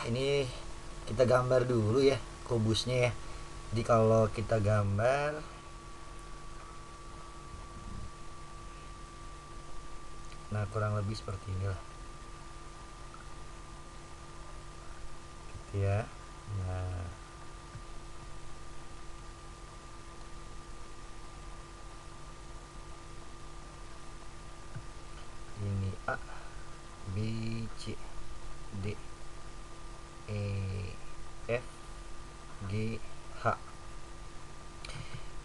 Ini kita gambar dulu ya kubusnya ya. Jadi kalau kita gambar, nah kurang lebih seperti inilah gitu ya. Nah ini A, B, C, D, E, F, G, H.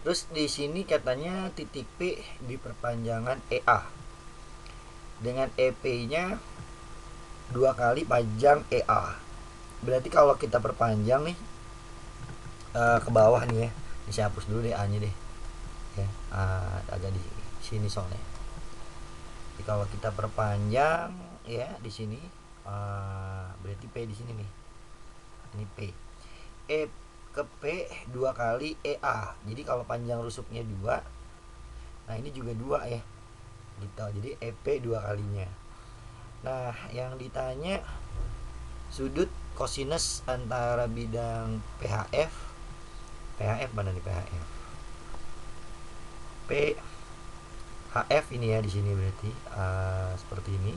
Terus di sini katanya titik P di perpanjangan EA dengan EP-nya 2 kali panjang EA. Berarti kalau kita perpanjang nih ke bawah nih ya, ini saya hapus dulu deh A-nya deh ya, agak di sini soalnya. Jadi kalau kita perpanjang ya di sini, berarti P di sini nih, ini P. E ke P 2 kali EA. Jadi kalau panjang rusuknya 2, nah ini juga 2 ya gitu. Jadi EP 2 kalinya. Nah yang ditanya sudut kosinus antara bidang PHF. PHF mana nih PHF? PHF ini ya di sini berarti seperti ini.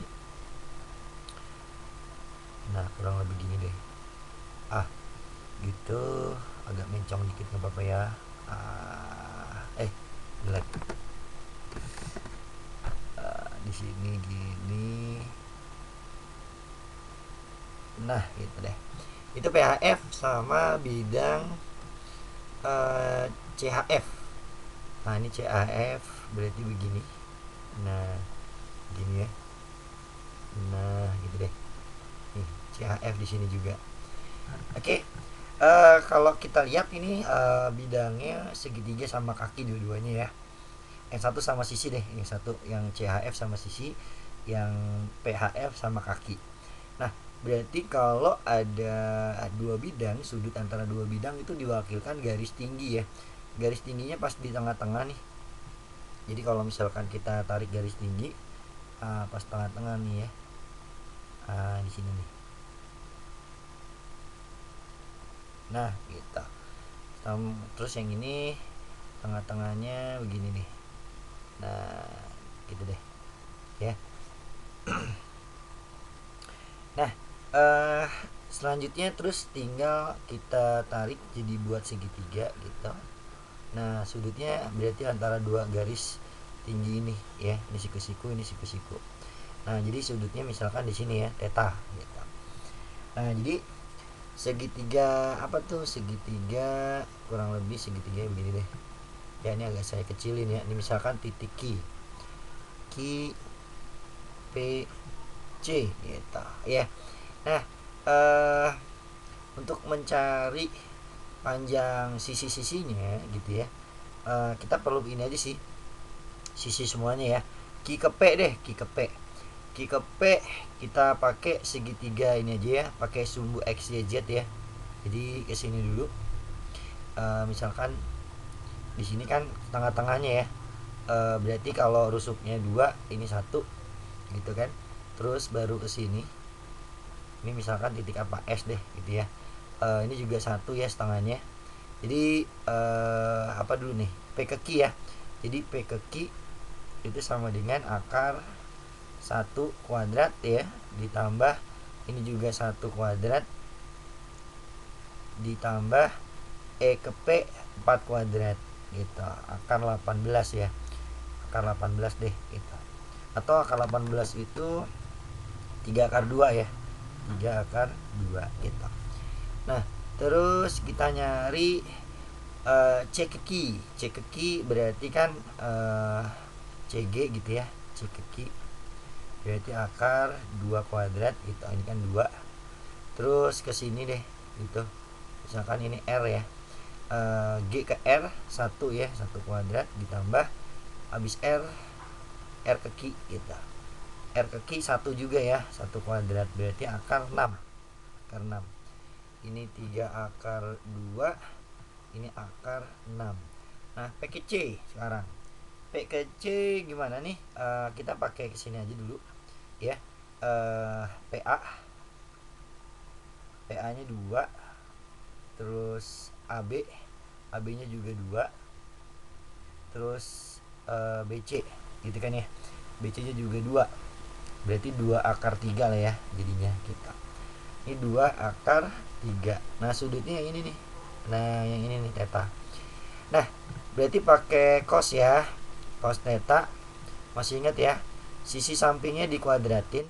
Nah kurang lebih gini deh. Gitu, agak mencong dikit nggak apa-apa ya. Jelek. Di sini gini. Nah gitu deh. Itu PHF sama bidang CHF. Nah ini CHF berarti begini. Nah gini ya. Nah gitu deh. Nih CHF di sini juga. Oke. Kalau kita lihat ini bidangnya segitiga sama kaki dua-duanya ya. Yang satu sama sisi deh, yang satu yang CHF sama sisi, yang PHF sama kaki. Nah, berarti kalau ada dua bidang, sudut antara dua bidang itu diwakilkan garis tinggi ya. Garis tingginya pas di tengah-tengah nih. Jadi kalau misalkan kita tarik garis tinggi, pas tengah-tengah nih ya, di sini nih. Nah, gitu. Terus yang ini tengah-tengahnya begini nih. Nah, gitu deh ya. Nah, selanjutnya terus tinggal kita tarik jadi buat segitiga gitu. Nah, sudutnya berarti antara dua garis tinggi ini ya. Ini siku-siku, ini siku-siku. Nah, jadi sudutnya misalkan di sini ya, theta gitu. Nah, jadi segitiga apa tuh? Segitiga kurang lebih segitiga begini deh. Ya, ini agak saya kecilin ya. Ini misalkan titik Q, P, C gitu ya. Nah, untuk mencari panjang sisi-sisinya gitu ya, kita perlu ini aja sih, sisi semuanya ya. Q ke P deh, Q ke P. Q ke P kita pakai segitiga ini aja ya, pakai sumbu X, Y, Z ya. Jadi ke sini dulu. Misalkan di sini kan tengah-tengahnya ya. Berarti kalau rusuknya 2, ini 1 gitu kan. Terus baru ke sini. Ini misalkan titik apa S deh gitu ya. Ini juga 1 ya setengahnya. Jadi apa dulu nih? P ke Q ya. Jadi P ke Q itu sama dengan akar 1 kuadrat ya, ditambah ini juga 1 kuadrat, ditambah E ke P 4 kuadrat gitu. Akar 18 ya. Akar 18 deh gitu. Atau akar 18 itu 3 akar 2 ya. 3 akar 2 gitu. Nah, terus kita nyari C ke Q. C ke Q berarti kan CG gitu ya. C ke Q berarti akar 2 kuadrat gitu. Ini kan 2. Terus ke sini deh gitu. Misalkan ini R ya. G ke R 1 ya, 1 kuadrat, ditambah habis R ke Q gitu. R ke Q 1 juga ya, 1 kuadrat, berarti akar 6. Akar 6. Ini 3 akar 2, ini akar 6. Nah, P ke C sekarang. P ke C gimana nih? Kita pakai kesini aja dulu ya. PA PA nya 2, terus AB nya juga 2, terus BC gitu kan ya, BC nya juga 2, berarti 2 akar 3 lah ya jadinya kita. Ini 2 akar 3. Nah sudutnya yang ini nih, nah yang ini nih theta. Nah berarti pakai cos ya, cos theta. Masih ingat ya, sisi sampingnya dikuadratin,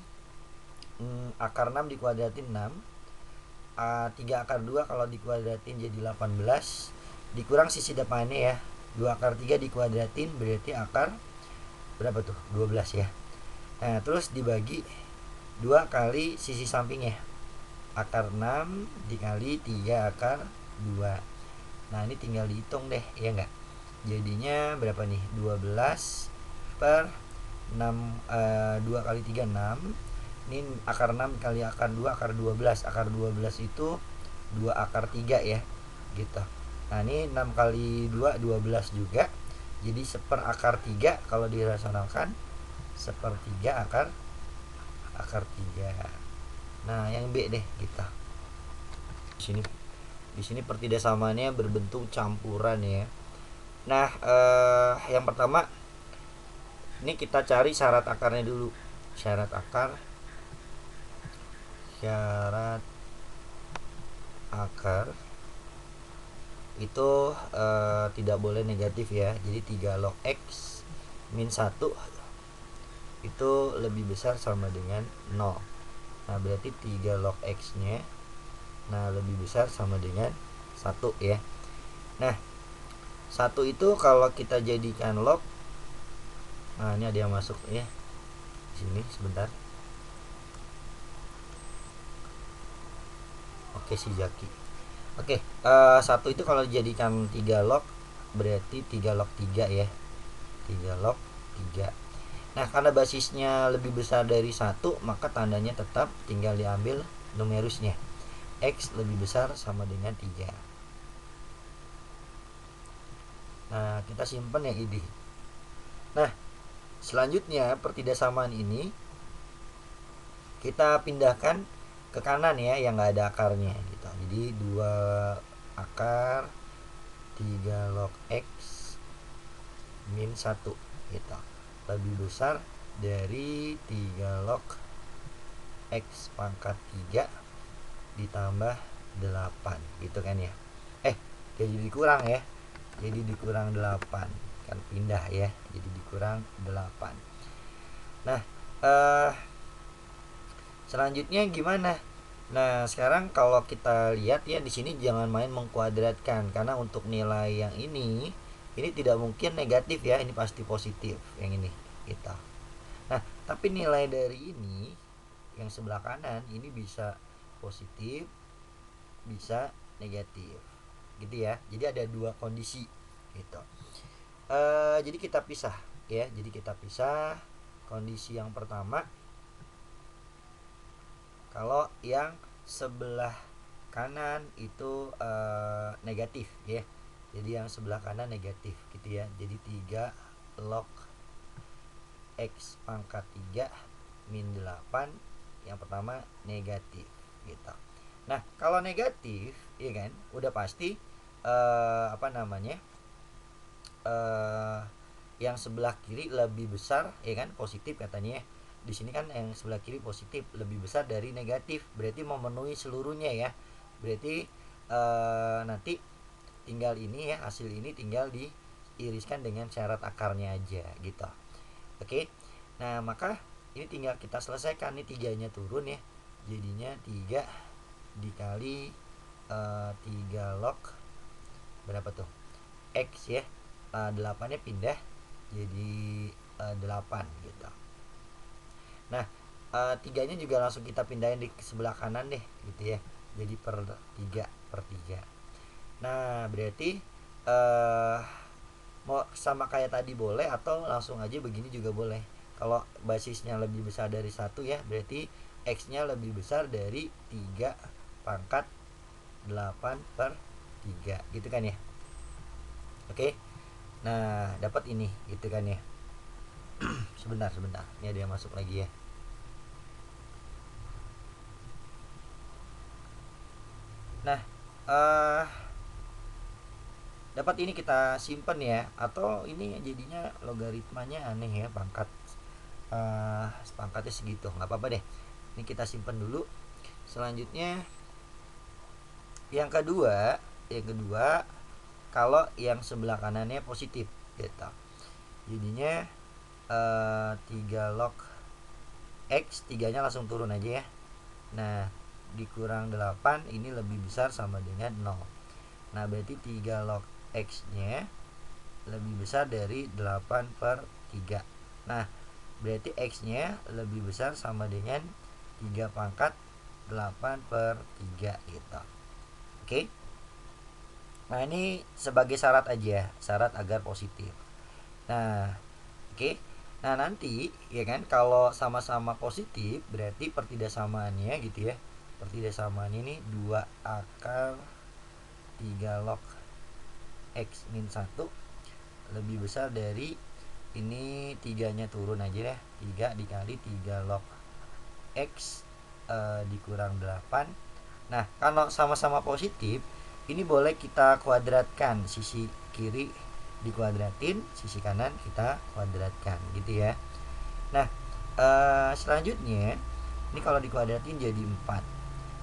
akar 6 dikuadratin 6, 3 akar 2 kalau dikuadratin jadi 18, dikurang sisi depannya ya, 2 akar 3 dikuadratin berarti akar berapa tuh, 12 ya. Nah terus dibagi 2 kali sisi sampingnya, akar 6 dikali 3 akar 2. Nah ini tinggal dihitung deh ya enggak, jadinya berapa nih, 12 per 6, 2 kali 3 6. Ini akar 6 kali akar 2, akar 12. Akar 12 itu 2 akar 3 ya gitu. Nah ini 6 kali 2 12 juga, jadi 1/4 akar 3 kalau dirasionalkan, 1/3 akar 3. Nah yang B deh kita. Di sini pertidaksamannya berbentuk campuran ya. Nah yang pertama ini kita cari syarat akarnya dulu. Syarat akar itu tidak boleh negatif ya. Jadi 3 log X min 1 itu lebih besar sama dengan 0. Nah berarti 3 log X nya lebih besar sama dengan 1 ya. Nah 1 itu kalau kita jadikan log, nah ini ada yang masuk ya sini sebentar. Oke si Jaki. Oke, 1 itu kalau dijadikan 3 log berarti 3 log 3 ya, 3 log 3. Nah karena basisnya lebih besar dari 1, maka tandanya tetap tinggal diambil numerusnya, X lebih besar sama dengan 3. Nah kita simpan yang ini. Nah selanjutnya pertidaksamaan ini kita pindahkan ke kanan ya, yang nggak ada akarnya gitu. Jadi 2 akar 3 log X min 1 gitu, lebih besar dari 3 log X pangkat 3 ditambah 8 gitu kan ya. Jadi dikurang ya, jadi dikurang 8 kan, pindah ya, jadi dikurang 8. Nah selanjutnya gimana? Nah sekarang kalau kita lihat ya, di sini jangan main mengkuadratkan, karena untuk nilai yang ini tidak mungkin negatif ya, ini pasti positif yang ini kita. Nah tapi nilai dari ini yang sebelah kanan ini bisa positif, bisa negatif gitu ya. Jadi ada 2 kondisi gitu. Jadi kita pisah ya, jadi kita pisah. Kondisi yang pertama, kalau yang sebelah kanan itu negatif ya, jadi yang sebelah kanan negatif gitu ya. Jadi 3 log X pangkat 3 min 8, yang pertama negatif gitu. Nah kalau negatif ya kan udah pasti yang sebelah kiri lebih besar ya kan, positif katanya ya. Di sini kan yang sebelah kiri positif lebih besar dari negatif, berarti memenuhi seluruhnya ya. Berarti nanti tinggal ini ya, hasil ini tinggal diiriskan dengan syarat akarnya aja gitu. Oke. Nah maka ini tinggal kita selesaikan, nih 3-nya turun ya, jadinya 3 dikali 3 log berapa tuh X ya, 8-nya pindah jadi 8 gitu. Nah 3-nya juga langsung kita pindahin di sebelah kanan deh gitu ya, jadi per 3/3. Nah berarti mau sama kayak tadi boleh, atau langsung aja begini juga boleh. Kalau basisnya lebih besar dari 1 ya, berarti X nya lebih besar dari 3 pangkat 8/3 gitu kan ya. Oke. Nah dapat ini gitu kan ya. sebentar ini ada yang masuk lagi ya. Nah, dapat ini kita simpen ya, atau ini jadinya logaritmanya aneh ya, pangkatnya segitu, nggak apa-apa deh, ini kita simpen dulu. Selanjutnya yang kedua kalau yang sebelah kanannya positif gitu, jadinya 3 log X, 3 nya langsung turun aja ya. Nah, dikurang 8 ini lebih besar sama dengan 0. Nah, berarti 3 log X nya lebih besar dari 8/3. Nah, berarti X nya lebih besar sama dengan 3 pangkat 8/3 gitu. Oke. Nah, ini sebagai syarat aja, syarat agar positif. Nah, oke. Nah, nanti ya kan kalau sama-sama positif berarti pertidaksamannya gitu ya. Pertidaksamannya ini 2 akar 3 log X min 1 lebih besar dari ini, 3-nya turun aja ya. 3 dikali 3 log X dikurang 8. Nah, kalau sama-sama positif ini boleh kita kuadratkan, sisi kiri dikuadratin, sisi kanan kita kuadratkan gitu ya. Nah, selanjutnya ini kalau dikuadratin jadi 4.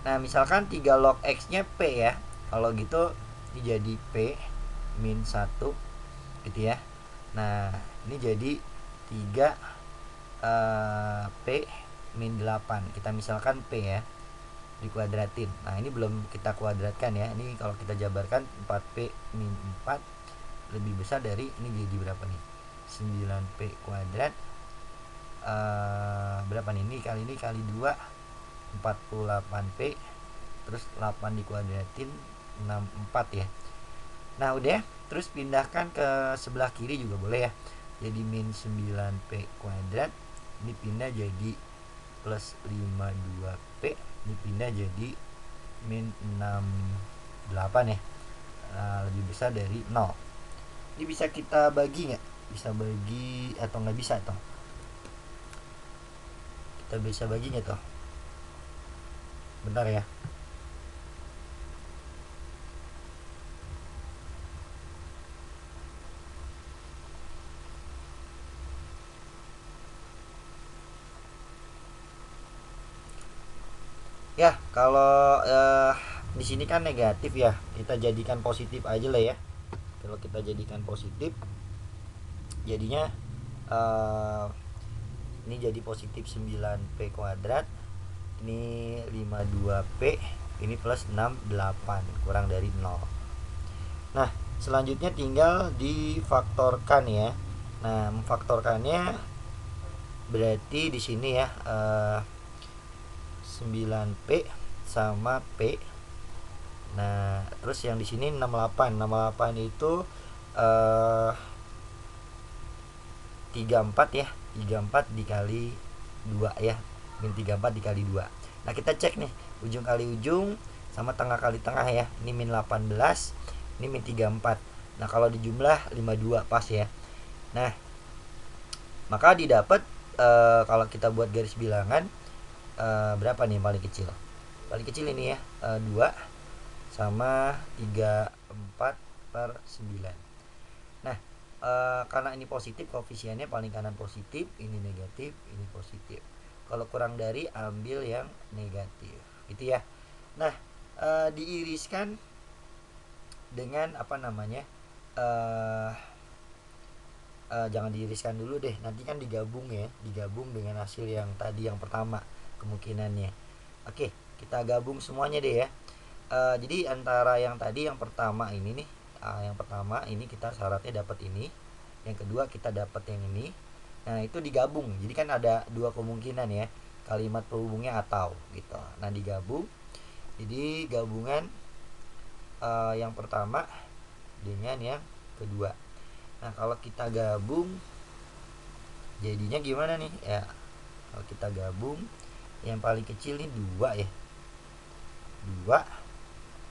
Nah, misalkan 3 log X nya P ya, kalau gitu ini jadi P min 1 gitu ya. Nah, ini jadi 3 P min 8, kita misalkan P ya, dikuadratin. Nah, ini belum kita kuadratkan ya, ini kalau kita jabarkan 4P min 4 lebih besar dari ini, jadi berapa nih, 9P kuadrat berapa nih, ini kali 2 48P, terus 8 dikuadratin 64 ya. Nah, udah, terus pindahkan ke sebelah kiri juga boleh ya, jadi min 9P kuadrat, ini pindah jadi plus 52P, ini pindah jadi min 68 ya. Nah, lebih besar dari 0. Ini bisa kita bagi nggak? Bisa bagi atau nggak bisa toh? Kita bisa bagi nggak toh? Bentar ya. Ya, kalau di sini kan negatif ya, kita jadikan positif aja lah ya. Kalau kita jadikan positif, jadinya ini jadi positif 9P kuadrat, ini 52P, ini plus 68 kurang dari 0. Nah, selanjutnya tinggal difaktorkan ya. Nah, memfaktorkannya berarti di sini ya 9P sama P. Nah, terus yang di sini 68. 68 itu 34 ya. 34 dikali 2 ya. Min 34 dikali 2. Nah, kita cek nih, ujung kali ujung sama tengah kali tengah ya. Ini min 18, ini min 34. Nah, kalau dijumlah 52 pas ya. Nah, maka didapat kalau kita buat garis bilangan berapa nih yang paling kecil? Paling kecil ini ya, 2 sama 34/9. Nah, karena ini positif, koefisiennya paling kanan positif, ini negatif, ini positif. Kalau kurang dari ambil yang negatif, gitu ya. Nah, diiriskan dengan apa namanya? Jangan diiriskan dulu deh, nanti kan digabung ya, digabung dengan hasil yang tadi yang pertama kemungkinannya. Oke, kita gabung semuanya deh ya. Jadi antara yang tadi yang pertama ini nih, yang pertama ini kita syaratnya dapat ini, yang kedua kita dapat yang ini. Nah, itu digabung, jadi kan ada dua kemungkinan ya, kalimat penghubungnya atau gitu. Nah, digabung, jadi gabungan yang pertama dengan yang kedua. Nah, kalau kita gabung jadinya gimana nih ya? Kalau kita gabung, yang paling kecil ini 2 ya, 2.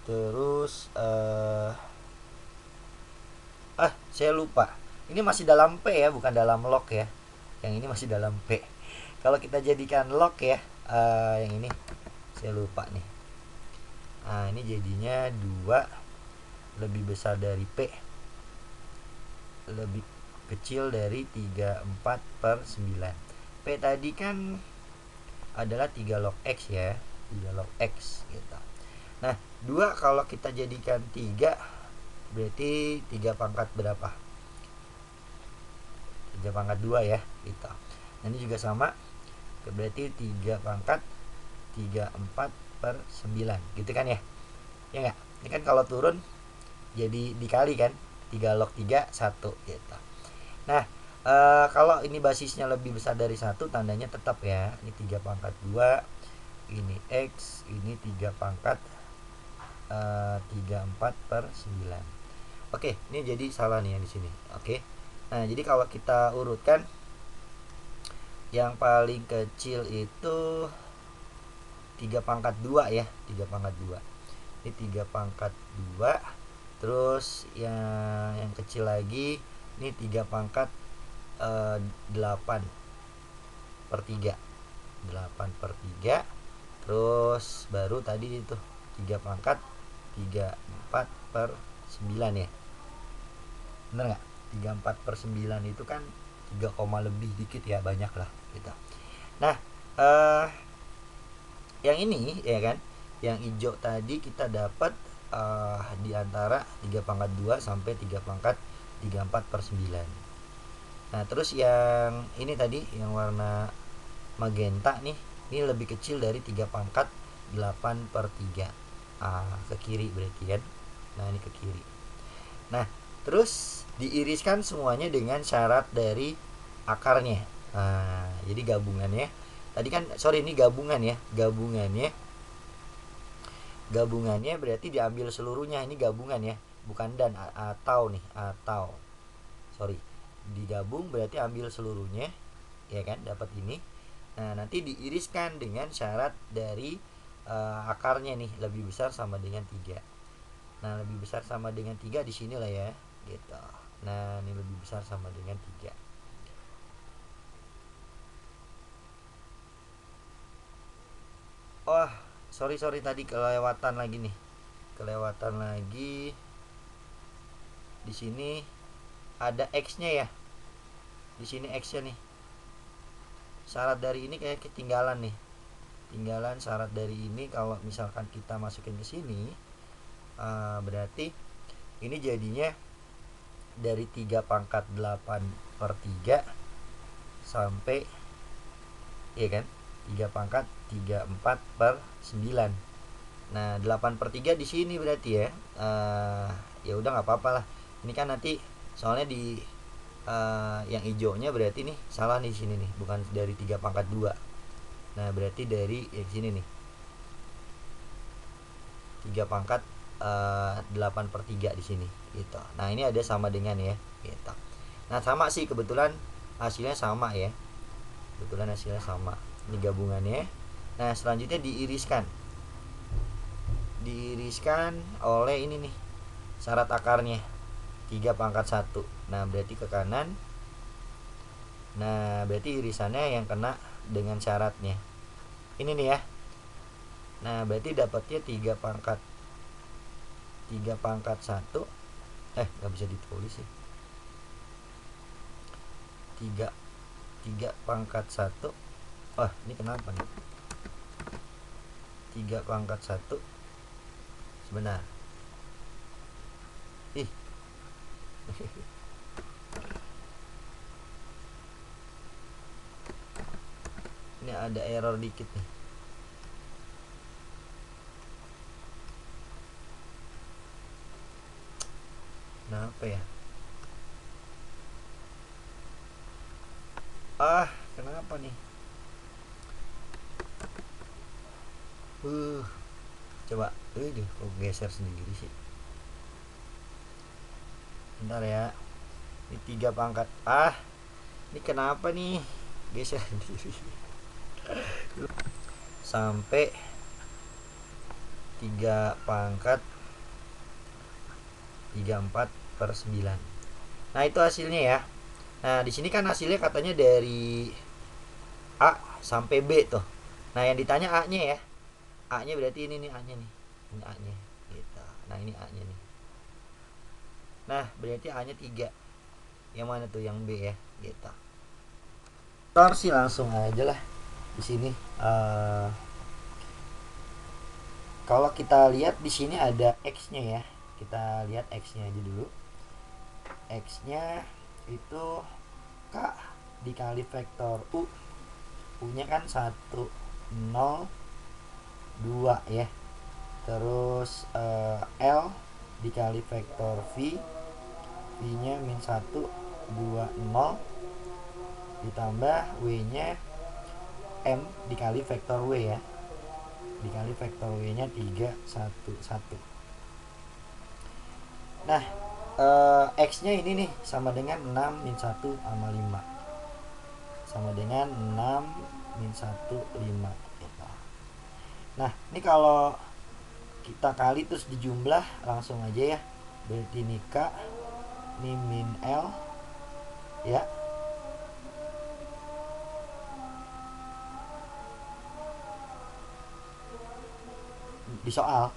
Terus saya lupa, ini masih dalam P ya, bukan dalam log ya. Yang ini masih dalam P. Kalau kita jadikan log ya, yang ini saya lupa nih. Nah ini jadinya 2 lebih besar dari P, lebih kecil dari 34/9. P tadi kan adalah 3 log X ya, 3 log X gitu. Nah 2 kalau kita jadikan 3 berarti 3 pangkat berapa? 3 pangkat 2 ya gitu. Nah ini juga sama, berarti 3 pangkat 34/9 gitu kan ya, ya nggak? Ini kan kalau turun jadi dikali kan, 3 log 3 1 gitu. Nah kalau ini basisnya lebih besar dari 1 tandanya tetap ya, ini 3 pangkat 2, ini X, ini 3 pangkat 34/9. Oke, ini jadi salah nih yang di sini. Oke. Nah, jadi kalau kita urutkan, yang paling kecil itu 3 pangkat 2 ya, 3 pangkat 2. Ini 3 pangkat 2. Terus yang kecil lagi ini 3 pangkat 8/3. 8/3. Terus baru tadi itu 3 pangkat 34/9 ya. Bener nggak? 34/9 itu kan 3, lebih dikit ya, banyak lah gitu. Nah yang ini ya kan, yang hijau tadi kita dapat di antara 3 pangkat 2 sampai 3 pangkat 34/9. Nah terus yang ini tadi yang warna magenta nih, ini lebih kecil dari 3 pangkat 8/3. Ke kiri berarti kan. Nah ini ke kiri. Nah terus diiriskan semuanya dengan syarat dari akarnya. Nah jadi gabungannya tadi kan, sorry ini gabungan ya, gabungannya berarti diambil seluruhnya. Ini gabungan ya, bukan dan atau nih, atau sorry, digabung berarti ambil seluruhnya ya kan, dapat ini. Nah nanti diiriskan dengan syarat dari akarnya nih, lebih besar sama dengan 3. Nah lebih besar sama dengan 3 di sini lah ya gitu. Nah ini lebih besar sama dengan 3. Oh sorry tadi kelewatan lagi nih, di sini ada X-nya ya, di sini X-nya nih. Syarat dari ini kayak ketinggalan nih, tinggalan syarat dari ini. Kalau misalkan kita masukin ke sini berarti ini jadinya dari 3 pangkat 8/3 sampai ya kan, 3 pangkat 34/9. Nah 8/3 di sini berarti ya. Ya udah nggak apa-apa lah, ini kan nanti soalnya di yang hijaunya berarti nih salah nih, sini nih, bukan dari 3 pangkat 2. Nah berarti dari sini nih 3 pangkat 8/3 di sini gitu. Nah ini ada sama dengan ya gitu. Nah sama sih, kebetulan hasilnya sama ya, ini gabungannya. Nah selanjutnya diiriskan oleh ini nih syarat akarnya 3 pangkat 1. Nah berarti ke kanan. Nah berarti irisannya yang kena dengan syaratnya ini nih ya. Nah berarti dapatnya 3 pangkat 1. Nggak bisa ditulis sih. 3 pangkat 1. Wah ini kenapa nih, 3 pangkat 1 sebentar. Ini ada error dikit nih. Kenapa ya? Kenapa nih? Coba, kok geser sendiri sih. Bentar ya. Ini 3 pangkat. Ini kenapa nih? Geser sendiri. Sampai 3 pangkat 34/9. Nah itu hasilnya ya. Nah di sini kan hasilnya katanya dari A sampai B tuh. Nah yang ditanya A nya ya, A nya berarti ini nih, A nya nih Ini A nya gitu. Nah ini A nya nih. Nah berarti A nya 3. Yang mana tuh? Yang B ya gitu. Torsi langsung aja lah di sini. Kalau kita lihat di sini ada X-nya ya. Kita lihat X-nya aja dulu. X-nya itu K dikali vektor U. U-nya kan 1, 0, 2 ya. Terus L dikali vektor V. V-nya min 1, 2, 0. Ditambah W-nya M dikali vektor W ya. Dikali vektor W-nya 3, 1, 1. Nah, X-nya ini nih sama dengan 6 min 1 sama 5. Sama dengan 6 min 1, 5 gitu. Nah, ini kalau kita kali terus dijumlah langsung aja ya. Berarti ini K, ini min L ya. Di soal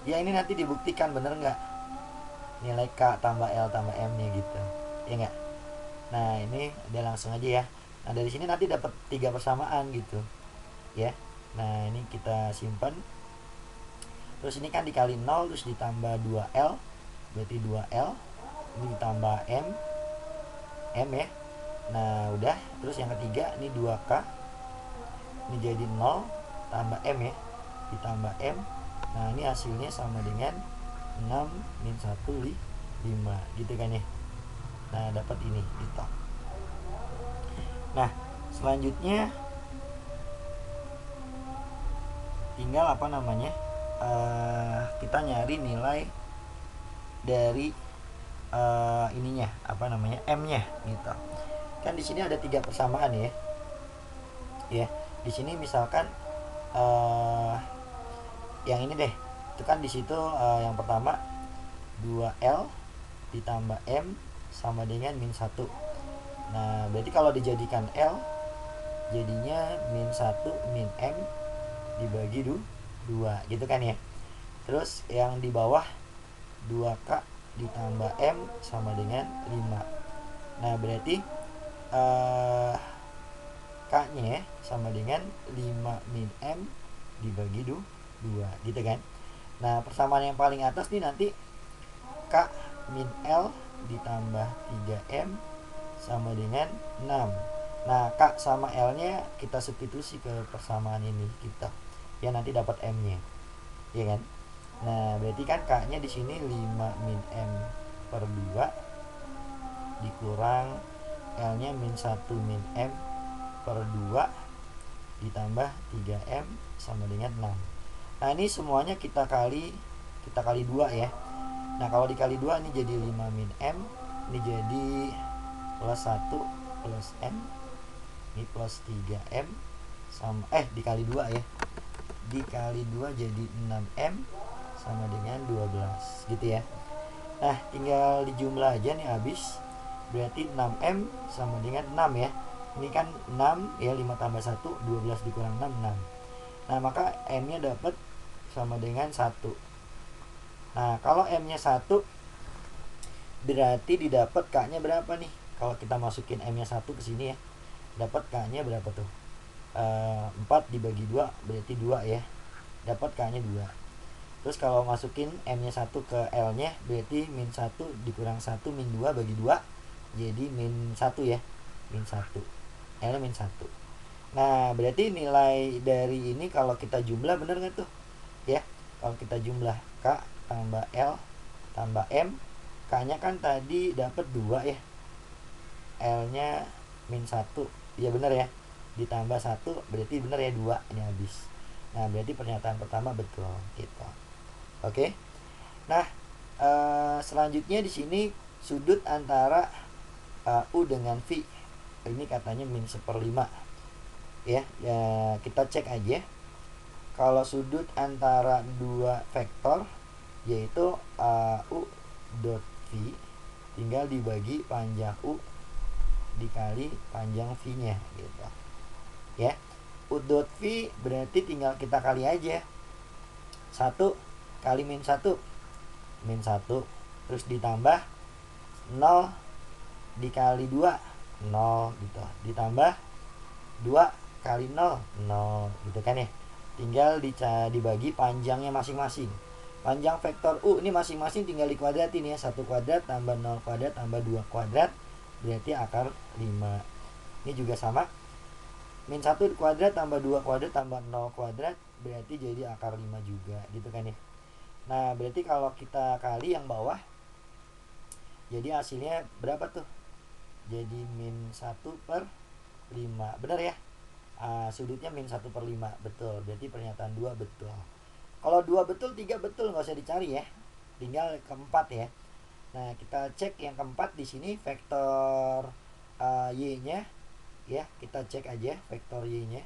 ya ini nanti dibuktikan bener nggak nilai K tambah L tambah M nya gitu ya nggak. Nah ini udah langsung aja ya. Nah dari sini nanti dapat 3 persamaan gitu ya. Nah ini kita simpan. Terus ini kan dikali 0 terus ditambah 2L, berarti 2L. Ini ditambah M ya. Nah udah. Terus yang ketiga ini 2K, ini jadi 0 tambah M ya, ditambah M. Nah ini hasilnya sama dengan 6 min 1, 5 gitu kan ya. Nah dapat ini gitu. Nah selanjutnya tinggal apa namanya, kita nyari nilai dari ininya apa namanya, M nya gitu. Kan di sini ada 3 persamaan ya. Ya di sini misalkan yang ini deh, itu kan di situ yang pertama 2L ditambah M sama dengan min 1. Nah berarti kalau dijadikan L jadinya min 1 min M dibagi 2 gitu kan ya. Terus yang di bawah 2K ditambah M sama dengan 5. Nah berarti K nya sama dengan 5 min M dibagi 2 gitu kan. Nah persamaan yang paling atas nih nanti K min L ditambah 3M sama dengan 6. Nah K sama L nya kita substitusi ke persamaan ini kita ya, nanti dapat M nya ya kan. Nah berarti kan K nya di sini 5 min M per 2 dikurang L nya min 1 min M per 2 ditambah 3M sama dengan 6. Nah ini semuanya kita kali 2 ya. Nah kalau dikali 2 ini jadi 5 min M, ini jadi plus 1 plus M, ini plus 3M sama dikali 2 ya. Dikali 2 jadi 6M sama dengan 12 gitu ya. Nah tinggal dijumlah aja nih habis. Berarti 6M sama dengan 6 ya. Ini kan 6 ya, 5 tambah 1 12 dikurang 6 6. Nah maka M nya dapat sama dengan 1. Nah kalau M nya 1 berarti didapat K nya berapa nih. Kalau kita masukin M nya 1 ke sini ya, dapat K nya berapa tuh, 4 dibagi 2 berarti 2 ya, dapat K nya 2. Terus kalau masukin M nya 1 ke L nya berarti min 1 dikurang 1 min 2 bagi 2 jadi min 1 ya, min 1, L nya min 1. Nah berarti nilai dari ini kalau kita jumlah bener gak tuh ya. Kalau kita jumlah K tambah L tambah M, K nya kan tadi dapat 2 ya, L nya min 1 ya bener ya, ditambah 1 berarti bener ya 2 ini habis. Nah berarti pernyataan pertama betul gitu. Oke. Nah selanjutnya di sini sudut antara U dengan V ini katanya min 1/5 ya. Kita cek aja. Kalau sudut antara dua vektor yaitu U dot V tinggal dibagi panjang U dikali panjang V-nya gitu. Ya. U dot V berarti tinggal kita kali aja. 1 kali min 1 terus ditambah 0 dikali 2 0 gitu, ditambah 2 kali 0 0 gitu kan ya. Tinggal dibagi panjangnya masing-masing. Panjang vektor U ini masing-masing tinggal dikuadratin ya. 1 kuadrat tambah 0 kuadrat tambah 2 kuadrat berarti akar 5. Ini juga sama. Min 1 kuadrat tambah 2 kuadrat tambah 0 kuadrat berarti jadi akar 5 juga gitu kan ya. Nah berarti kalau kita kali yang bawah, jadi hasilnya berapa tuh? Jadi min 1/5. Benar ya? Sudutnya min 1/5. Betul. Berarti pernyataan 2 betul. Kalau 2 betul, 3 betul, nggak usah dicari ya. Tinggal keempat ya. Nah, kita cek yang keempat di sini vektor y-nya ya. Kita cek aja vektor y-nya.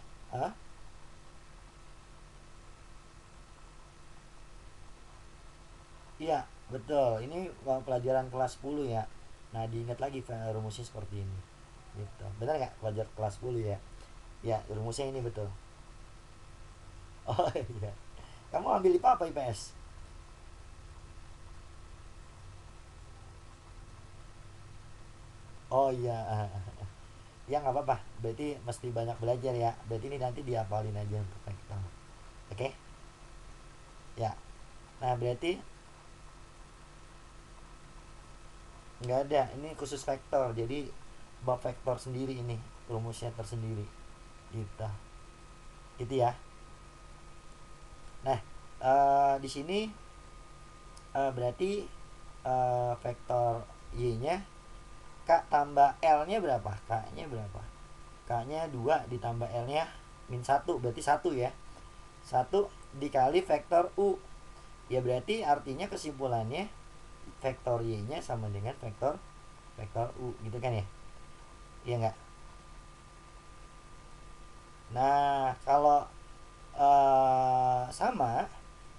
Iya, betul. Ini pelajaran kelas 10 ya. Nah, diingat lagi rumusnya seperti ini. Gitu. Benar nggak pelajaran kelas 10 ya? Ya, rumusnya ini betul. Oh iya. Kamu ambil IPA apa IPS? Oh iya. Ya nggak apa-apa. Berarti mesti banyak belajar ya. Berarti ini nanti dihafalin aja untuk vektor. Oke? Ya. Nah berarti nggak ada. Ini khusus vektor. Jadi bab vektor sendiri ini rumusnya tersendiri. Gitu. Itu ya. Nah di sini berarti vektor y-nya K tambah L-nya berapa? K-nya berapa? K-nya 2 ditambah L-nya min 1. Berarti 1 ya. 1 dikali vektor U. Ya berarti artinya kesimpulannya vektor Y-nya sama dengan vektor U. Gitu kan ya? Iya nggak? Nah kalau sama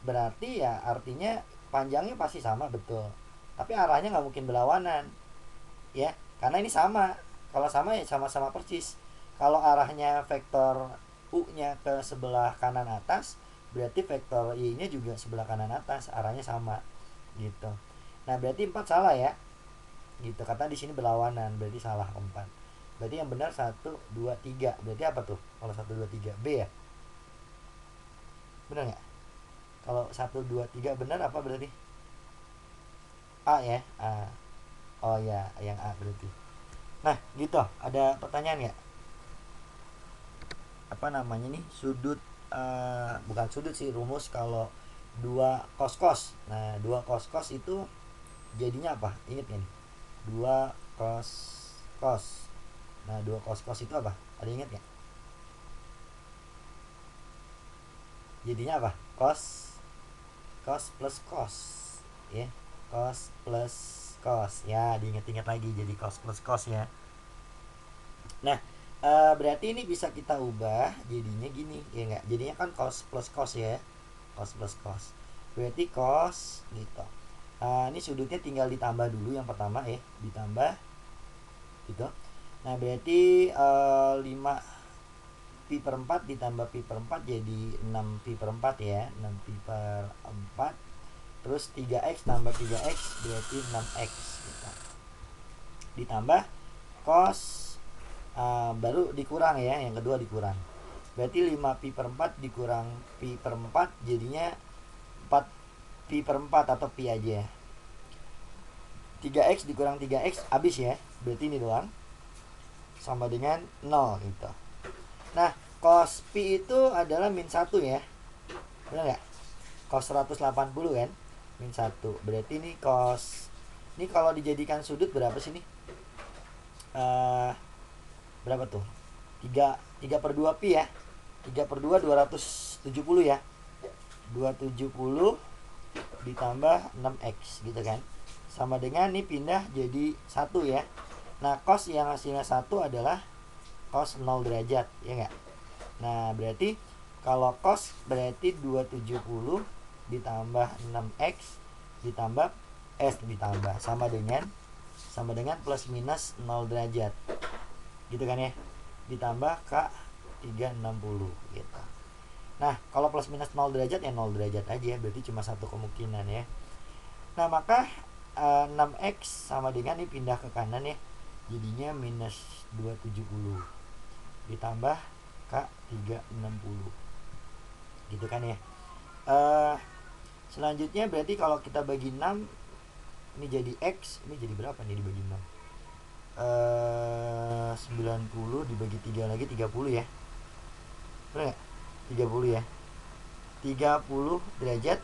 berarti ya artinya panjangnya pasti sama, betul. Tapi arahnya nggak mungkin berlawanan. Ya, karena ini sama. Kalau sama ya sama-sama persis. Kalau arahnya vektor U-nya ke sebelah kanan atas, berarti vektor Y-nya juga sebelah kanan atas, arahnya sama. Gitu. Nah, berarti 4 salah ya. Gitu. Kata di sini berlawanan, berarti salah 4. Berarti yang benar 1 2 3. Berarti apa tuh? Kalau 1 2 3 B ya? Benar nggak? Kalau 1 2 3 benar apa berarti? A ya. A. Oh ya, yang A berarti. Nah, gitu. Ada pertanyaan nggak? Apa namanya nih? Sudut bukan sudut sih, rumus kalau 2 cos. Nah, 2 cos itu jadinya apa? Ingat nggak nih? 2 cos. Nah, 2 cos itu apa? Ada ingat nggak? Jadinya apa? Cos plus cos. Ya. Cos plus cos. Ya, diingat-ingat lagi jadi cos plus cos ya. Nah, berarti ini bisa kita ubah jadinya gini, ya enggak? Jadinya kan cos plus cos ya. Cos plus cos. Berarti cos gitu. Ini sudutnya tinggal ditambah dulu yang pertama ya, ditambah gitu. Nah, berarti 5 pi per 4 ditambah pi per 4 jadi 6 pi per 4 ya. 6 pi per 4. Terus 3x tambah 3x berarti 6x gitu. Ditambah cos baru dikurang ya, yang kedua dikurang. Berarti 5 pi per 4 dikurang pi per 4 jadinya 4 pi per 4 atau pi aja. 3x dikurang 3x habis ya. Berarti ini doang. Sama dengan 0 gitu. Nah, cos pi itu adalah min 1 ya. Benar nggak? Cos 180 kan? Min 1. Berarti ini cos. Ini kalau dijadikan sudut berapa sih nih? Berapa tuh? 3 per 2 pi ya. 3 per 2 270 ya. 270 ditambah 6x gitu kan. Sama dengan ini pindah jadi 1 ya. Nah, cos yang hasilnya 1 adalah cos 0 derajat, ya enggak? Nah, berarti kalau cos berarti 270 ditambah 6x ditambah sama dengan plus minus 0 derajat. gitu kan ya, ditambah K 360 gitu. Nah kalau plus minus 0 derajat ya 0 derajat aja, berarti cuma satu kemungkinan ya. Nah maka 6x sama dengan ini pindah ke kanan ya, jadinya minus 270 ditambah K 360 gitu kan ya. Selanjutnya berarti kalau kita bagi 6, ini jadi X, ini jadi berapa nih dibagi 6? 90 dibagi 3 lagi 30 ya, bener gak? 30 ya, 30 derajat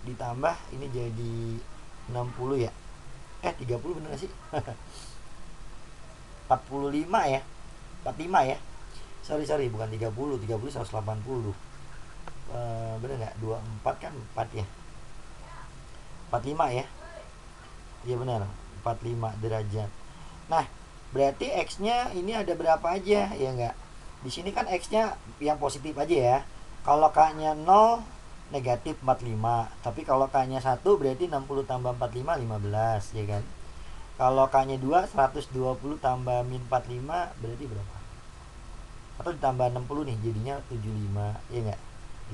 ditambah ini jadi 60 ya, 30 bener gak sih? 45 ya, 45 ya, sorry bukan 30 180, bener gak? 24 kan 4 ya, 45 ya, iya benar 45 derajat. Nah berarti X nya ini ada berapa aja ya enggak? Di sini kan X nya yang positif aja ya. Kalau K nya 0 negatif 45, tapi kalau K nya 1 berarti 60 tambah 45 15 ya kan. Kalau K nya 2 120 tambah min 45 berarti berapa? Atau ditambah 60 nih jadinya 75 ya enggak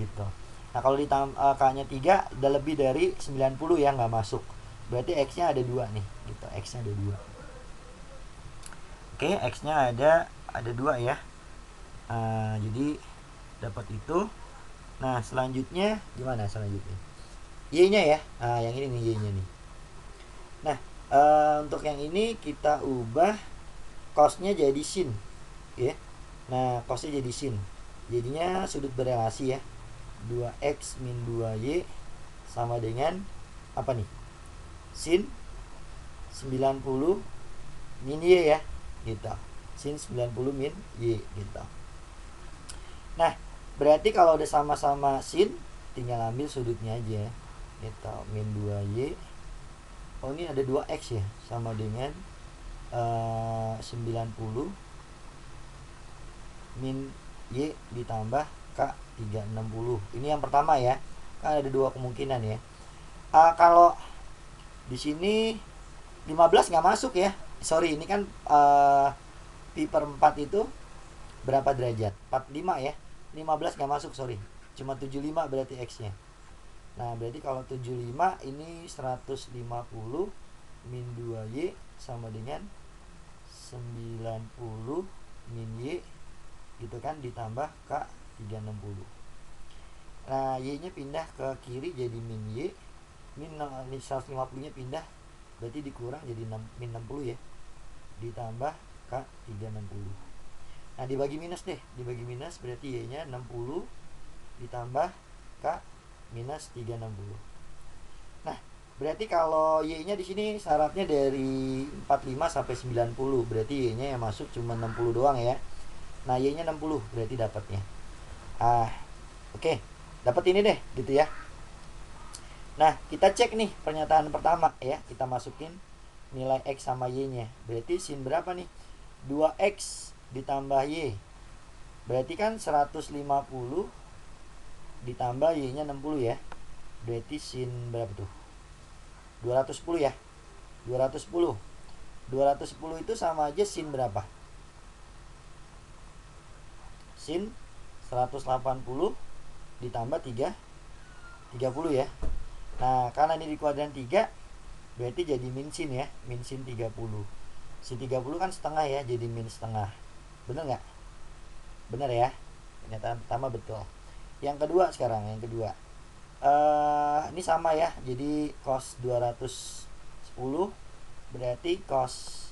gitu. Nah kalau ditambah K nya 3 udah lebih dari 90 ya, nggak masuk, berarti X nya ada 2 nih gitu, X nya ada 2. Oke, X nya ada 2 ya. Jadi dapat itu. Nah selanjutnya gimana selanjutnya? Y nya ya, yang ini nih Y nya nih. Nah untuk yang ini kita ubah cosnya jadi sin ya. Nah cosnya jadi sin, jadinya sudut berelasi ya, 2x min 2y sama dengan apa nih? Sin 90 min y ya gitu. Sin 90 min y gitu. Nah berarti kalau udah sama-sama sin tinggal ambil sudutnya aja gitu, min 2y. Oh ini ada 2x ya, sama dengan 90 min y ditambah K 360. Ini yang pertama ya, kan ada 2 kemungkinan ya. Kalau di sini 15 nggak masuk ya, sorry ini kan pi per 4 itu berapa derajat? 45 ya, 15 nggak masuk, sorry, cuma 75 berarti X nya. Nah berarti kalau 75 ini 150 min 2y sama dengan 90 min y gitu kan, ditambah K 360. Nah y nya pindah ke kiri jadi min y, min 150 nya pindah berarti dikurang jadi min 60 ya, ditambah K 360. Nah dibagi minus deh, dibagi minus berarti y nya 60 ditambah K minus 360. Nah berarti kalau y nya di sini syaratnya dari 45 sampai 90, berarti y nya yang masuk cuma 60 doang ya. Nah y nya 60 berarti dapatnya oke, dapat ini deh gitu ya. Nah kita cek nih pernyataan pertama ya, kita masukin nilai X sama Y nya, berarti sin berapa nih? 2X ditambah Y berarti kan 150 ditambah Y nya 60 ya, berarti sin berapa tuh? 210 ya, 210 itu sama aja sin berapa? Sin 180 ditambah 30 ya. Nah karena ini di kuadran 3 berarti jadi min sin ya, min sin 30. Sin 30 kan setengah ya, jadi min setengah. Bener gak? Bener ya, pernyataan pertama betul. Yang kedua sekarang, yang kedua ini sama ya, jadi cos 210 berarti cos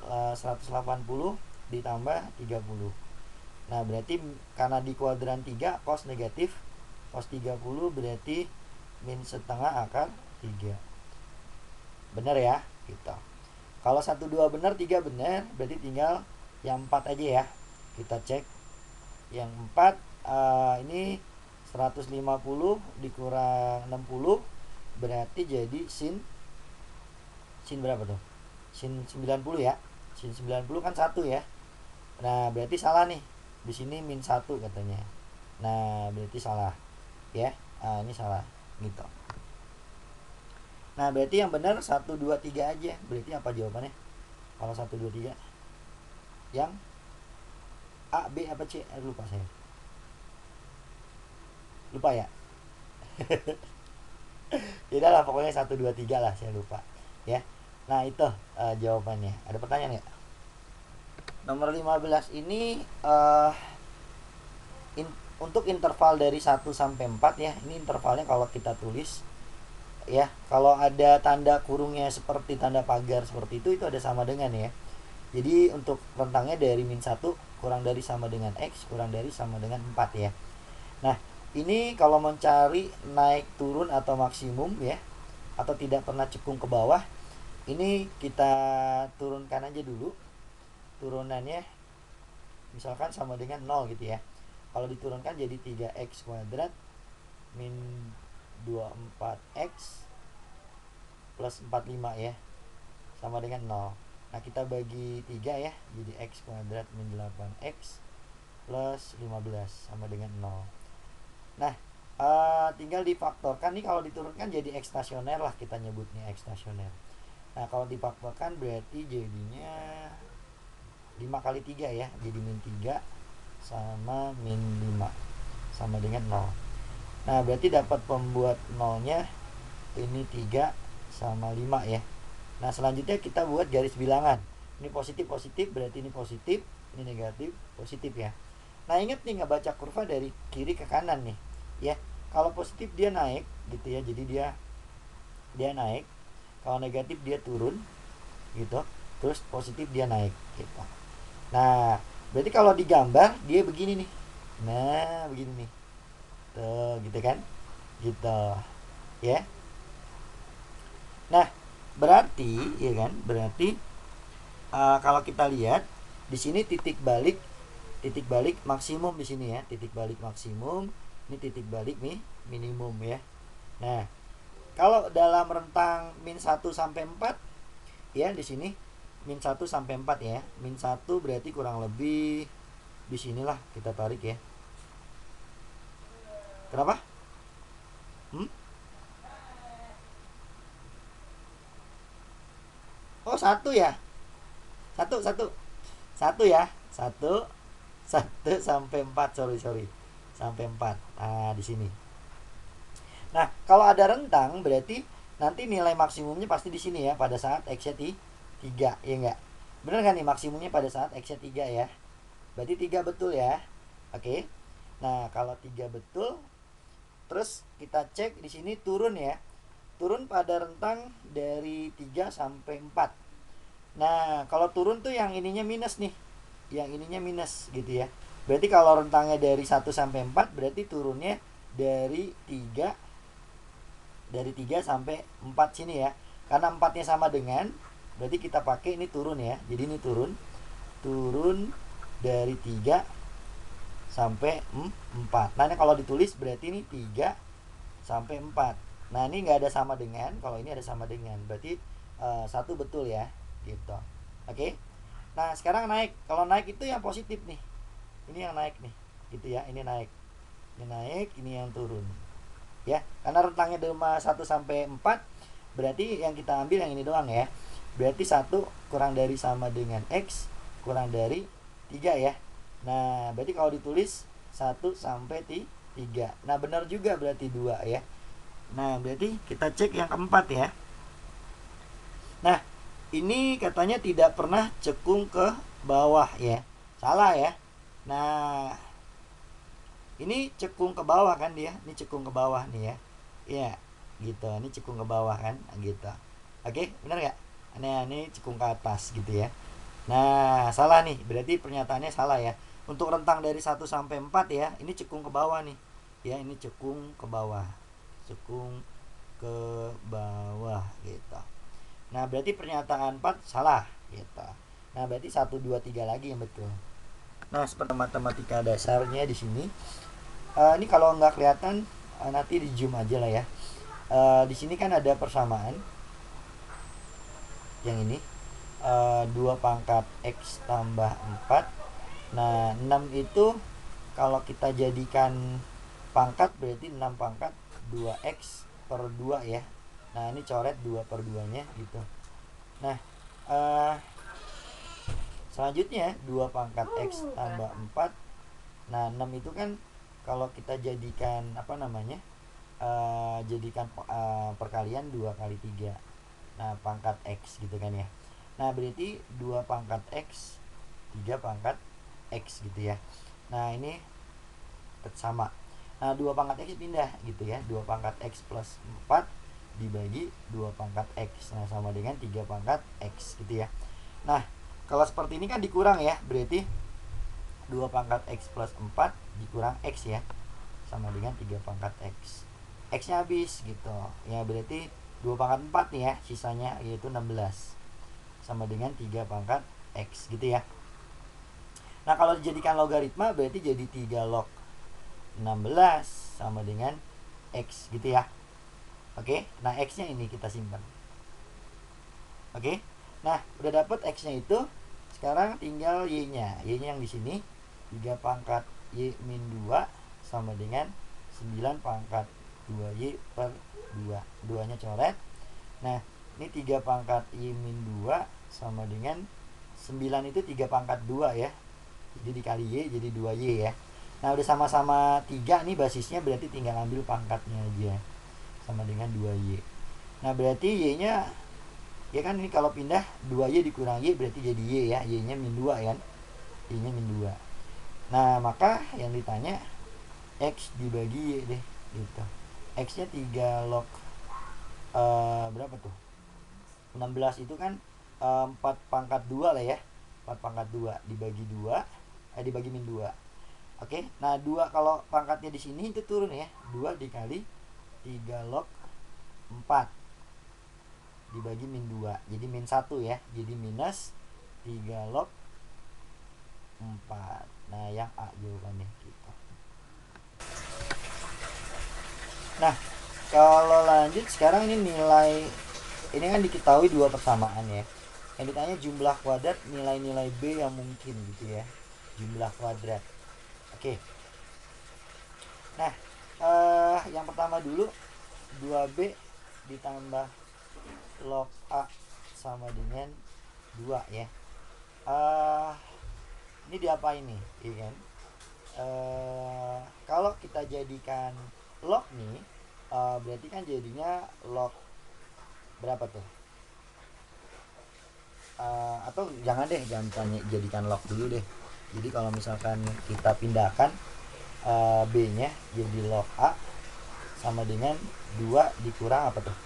180 ditambah 30. Nah berarti karena di kuadran 3 cos negatif, cos 30 berarti min setengah akar 3. Bener ya gitu. Kalau 1, 2 benar, 3 benar, berarti tinggal yang 4 aja ya. Kita cek yang 4 ini 150 dikurang 60 berarti jadi sin berapa tuh? Sin 90 ya. Sin 90 kan 1 ya. Nah berarti salah nih, di sini min 1 katanya. Nah berarti salah ya, ini salah gitu. Nah berarti yang benar 1, 2, 3 aja. Berarti apa jawabannya kalau 1, 2, 3? Yang A, B, apa C? Lupa saya. Lupa ya? Ya udahlah, pokoknya 1, 2, 3 lah, saya lupa. Ya. Nah, itu jawabannya. Ada pertanyaan nggak? Nomor 15 ini untuk interval dari 1 sampai 4 ya. Ini intervalnya kalau kita tulis ya, kalau ada tanda kurungnya seperti tanda pagar seperti itu ada sama dengan ya. Jadi untuk rentangnya dari -1 kurang dari sama dengan X kurang dari sama dengan 4 ya. Nah, ini kalau mencari naik turun atau maksimum ya, atau tidak pernah cekung ke bawah, ini kita turunkan aja dulu. Turunannya misalkan sama dengan 0 gitu ya. Kalau diturunkan jadi 3x kuadrat min 24x plus 45 ya, sama dengan 0. Nah, kita bagi 3 ya, jadi x kuadrat min 8x plus 15 sama dengan 0. Nah, tinggal difaktorkan nih, kalau diturunkan jadi x stasioner lah, kita nyebutnya x stasioner. Nah, kalau difaktorkan berarti jadinya 5 kali 3 ya, jadi min 3 sama min 5 sama dengan 0. Nah, berarti dapat pembuat 0-nya ini 3 sama 5 ya. Nah, selanjutnya kita buat garis bilangan. Ini positif, berarti ini positif, ini negatif, positif ya. Nah, ingat nih, nggak baca kurva dari kiri ke kanan nih ya. Kalau positif dia naik gitu ya, jadi dia naik. Kalau negatif dia turun gitu, terus positif dia naik gitu. Nah, berarti kalau digambar dia begini nih. Nah, begini nih. Tuh, gitu kan? Gitu. Ya. Nah, berarti ya kan? Berarti kalau kita lihat di sini titik balik maksimum di sini ya. Titik balik maksimum, ini titik balik nih minimum ya. Nah, kalau dalam rentang -1 sampai 4 ya, di sini -1 sampai 4 ya. -1 berarti kurang lebih di sinilah kita tarik ya. Kenapa? Oh, 1 ya. Satu ya. Satu sampai 4, sorry. Sampai 4. Nah, di sini. Nah, kalau ada rentang berarti nanti nilai maksimumnya pasti di sini ya, pada saat x-nya 3, ya enggak? Bener kan nih, maksimumnya pada saat x-nya 3 ya. Berarti 3 betul ya. Oke. Nah, kalau 3 betul, terus kita cek di sini turun ya. Turun pada rentang dari 3 sampai 4. Nah, kalau turun tuh yang ininya minus nih. Yang ininya minus gitu ya. Berarti kalau rentangnya dari 1 sampai 4, berarti turunnya dari 3 sampai 4 sini ya. Karena 4-nya sama dengan, berarti kita pakai ini turun ya. Jadi ini turun dari 3 sampai 4. Nah, ini kalau ditulis berarti ini 3 sampai 4. Nah, ini nggak ada sama dengan, kalau ini ada sama dengan. Berarti 1 betul ya, gitu. Oke. Nah, sekarang naik. Kalau naik itu yang positif nih. Ini yang naik nih, gitu ya. Ini naik. Ini naik, ini yang turun. Ya, karena rentangnya cuma 1 sampai 4, berarti yang kita ambil yang ini doang ya. Berarti 1 kurang dari sama dengan X kurang dari 3 ya. Nah, berarti kalau ditulis 1 sampai 3. Nah, benar juga berarti 2 ya. Nah, berarti kita cek yang keempat ya. Nah, ini katanya tidak pernah cekung ke bawah ya. Salah ya. Nah, ini cekung ke bawah kan dia. Ini cekung ke bawah nih ya. Iya, gitu. Ini cekung ke bawah kan, gitu. Oke, benar nggak? Ini cekung ke atas gitu ya. Nah, salah nih. Berarti pernyataannya salah ya. Untuk rentang dari 1 sampai 4 ya, ini cekung ke bawah nih. Ya, ini cekung ke bawah. Cekung ke bawah gitu. Nah, berarti pernyataan 4 salah gitu. Nah, berarti 1 2 3 lagi yang betul. Nah, seperti matematika dasarnya di sini. Ini kalau nggak kelihatan, nanti di zoom aja lah ya. Di sini kan ada persamaan. Yang ini 2 pangkat X tambah 4. Nah, 6 itu kalau kita jadikan pangkat berarti 6 pangkat 2X per 2 ya. Nah, ini coret 2 per 2 nya gitu. Nah, Selanjutnya 2 pangkat X tambah 4. Nah 6 itu kan kalau kita jadikan apa namanya, jadikan perkalian 2 kali 3. Nah pangkat X gitu kan ya. Nah berarti 2 pangkat X 3 pangkat X gitu ya. Nah ini sama. Nah 2 pangkat X pindah gitu ya. 2 pangkat X plus 4 dibagi 2 pangkat X. Nah sama dengan 3 pangkat X gitu ya. Nah kalau seperti ini kan dikurang ya. Berarti 2 pangkat X plus 4 dikurang X ya, sama dengan 3 pangkat X. X nya habis gitu ya, berarti 2 pangkat 4 nih ya, sisanya yaitu 16 sama dengan 3 pangkat X gitu ya. Nah kalau dijadikan logaritma berarti jadi 3 log 16 sama dengan X gitu ya. Oke, nah X nya ini kita simpan. Oke, nah udah dapet X nya itu, sekarang tinggal Y nya. Y nya yang di sini 3 pangkat Y min 2 sama dengan 9 pangkat 2Y per 2. 2 nya coret. Nah ini 3 pangkat Y min 2 sama dengan 9 itu 3 pangkat 2 ya, jadi dikali Y jadi 2Y ya. Nah udah sama-sama 3 nih basisnya, berarti tinggal ambil pangkatnya aja, sama dengan 2Y. Nah berarti Y nya ya kan, ini kalau pindah 2Y dikurang Y berarti jadi Y ya, Y nya min 2 kan, Y nya min 2. Nah maka yang ditanya X dibagi Y deh gitu. X nya 3 log berapa tuh, 16 itu kan 4 pangkat 2 lah ya, 4 pangkat 2 dibagi 2, dibagi min 2. Oke, nah 2 kalau pangkatnya di sini itu turun ya, 2 dikali 3 log 4 dibagi min 2, jadi min 1 ya, jadi minus 3 log 4. Nah yang A jawabannya gitu. Nah kalau lanjut sekarang, ini nilai, ini kan diketahui 2 persamaan ya, yang ditanya jumlah kuadrat nilai-nilai B yang mungkin gitu ya, jumlah kuadrat. Oke, nah yang pertama dulu 2B ditambah log A sama dengan 2 ya. Ini diapain nih, iya kan? Kalau kita jadikan log nih, berarti kan jadinya log berapa tuh? Atau jangan deh, jangan tanya jadikan log dulu deh. Jadi kalau misalkan kita pindahkan B nya jadi log A sama dengan 2 dikurang apa tuh,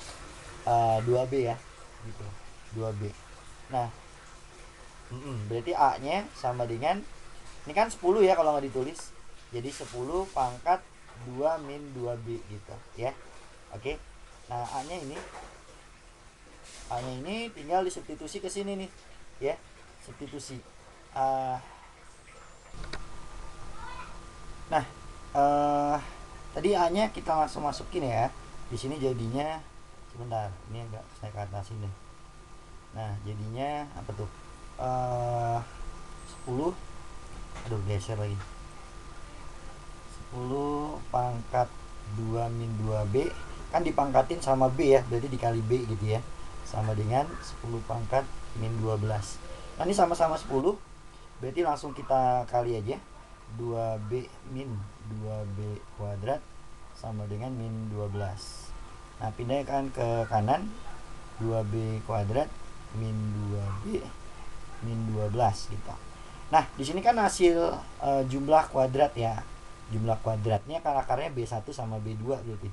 2B ya gitu, 2B. Nah berarti A nya sama dengan, ini kan 10 ya kalau nggak ditulis, jadi 10 pangkat 2 min 2B gitu ya. Oke, nah A nya ini tinggal disubstitusi ke sini nih ya, substitusi. Nah tadi A nya kita langsung masukin ya, di sini jadinya, sebentar ini agak saya ke atasin deh. Nah jadinya apa tuh, 10, aduh geser lagi, 10 pangkat 2 min 2B kan dipangkatin sama B ya, berarti dikali B gitu ya, sama dengan 10 pangkat min 12. Nah ini sama-sama 10, berarti langsung kita kali aja, 2B min 2B kuadrat sama dengan min 12. Nah pindahkan ke kanan, 2B kuadrat min 2B min 12 gitu. Nah di sini kan hasil jumlah kuadrat ya, jumlah kuadratnya kan akarnya B1 sama B2 berarti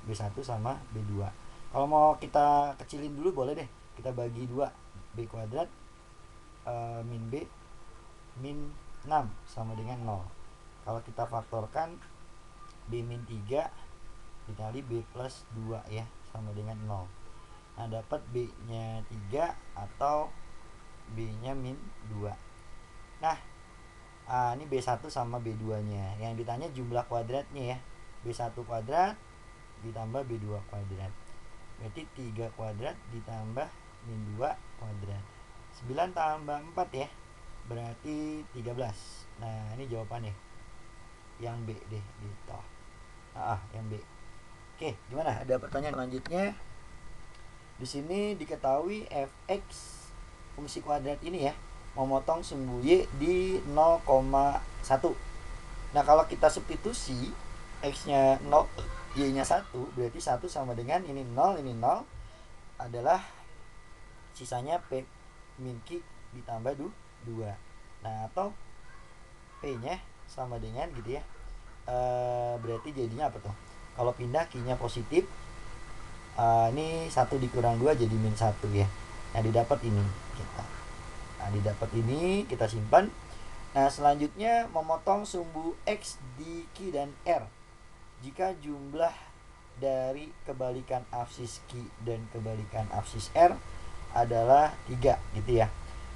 B1 sama B2. Kalau mau kita kecilin dulu boleh deh, kita bagi 2, B kuadrat min B min 6 sama dengan 0. Kalau kita faktorkan, B min 3 dikali B plus 2 ya, sama dengan 0. Nah dapat B nya 3 atau B nya min 2. Nah ini B1 sama B2 nya, yang ditanya jumlah kuadratnya ya, B1 kuadrat ditambah B2 kuadrat, berarti 3 kuadrat ditambah min 2 kuadrat, 9 tambah 4 ya, berarti 13. Nah ini jawabannya yang B deh gitu. Yang B. Oke, gimana? Ada pertanyaan selanjutnya? Di sini diketahui fx fungsi kuadrat ini ya, memotong sumbu Y di 0,1. Nah kalau kita substitusi X-nya 0, Y-nya 1, berarti 1 sama dengan ini 0 adalah sisanya P min Q ditambah 2. Nah atau P-nya sama dengan gitu ya, berarti jadinya apa tuh? Kalau pindah Q-nya positif, ini 1 dikurang 2 jadi min 1 ya. Nah didapat ini kita simpan. Nah selanjutnya memotong sumbu X di Q dan R jika jumlah dari kebalikan absis Q dan kebalikan absis R adalah 3 gitu ya.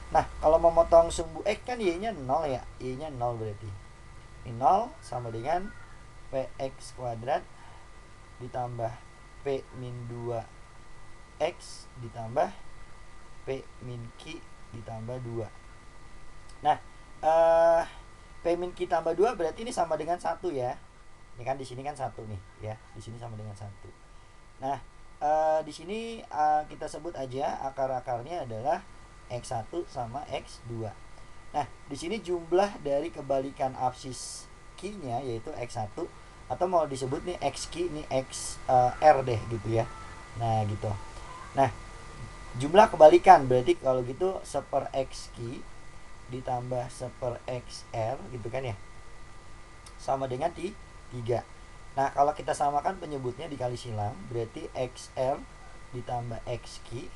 Nah kalau memotong sumbu X kan Y-nya 0 ya, Y-nya 0 berarti ini 0 sama dengan PX kuadrat ditambah P min 2X ditambah P min Q ditambah 2. Nah P min Q tambah 2 berarti ini sama dengan 1 ya. Ini kan di sini kan 1 nih ya, di sini sama dengan 1. Nah di sini kita sebut aja akar-akarnya adalah X1 sama X2. Nah di sini jumlah dari kebalikan absis Q-nya yaitu X1, atau mau disebut nih XQ, ini XR deh gitu ya. Nah gitu. Nah jumlah kebalikan berarti kalau gitu 1/XQ ditambah 1/XR gitu kan ya, sama dengan 3. Nah kalau kita samakan penyebutnya dikali silang, berarti XR ditambah XQ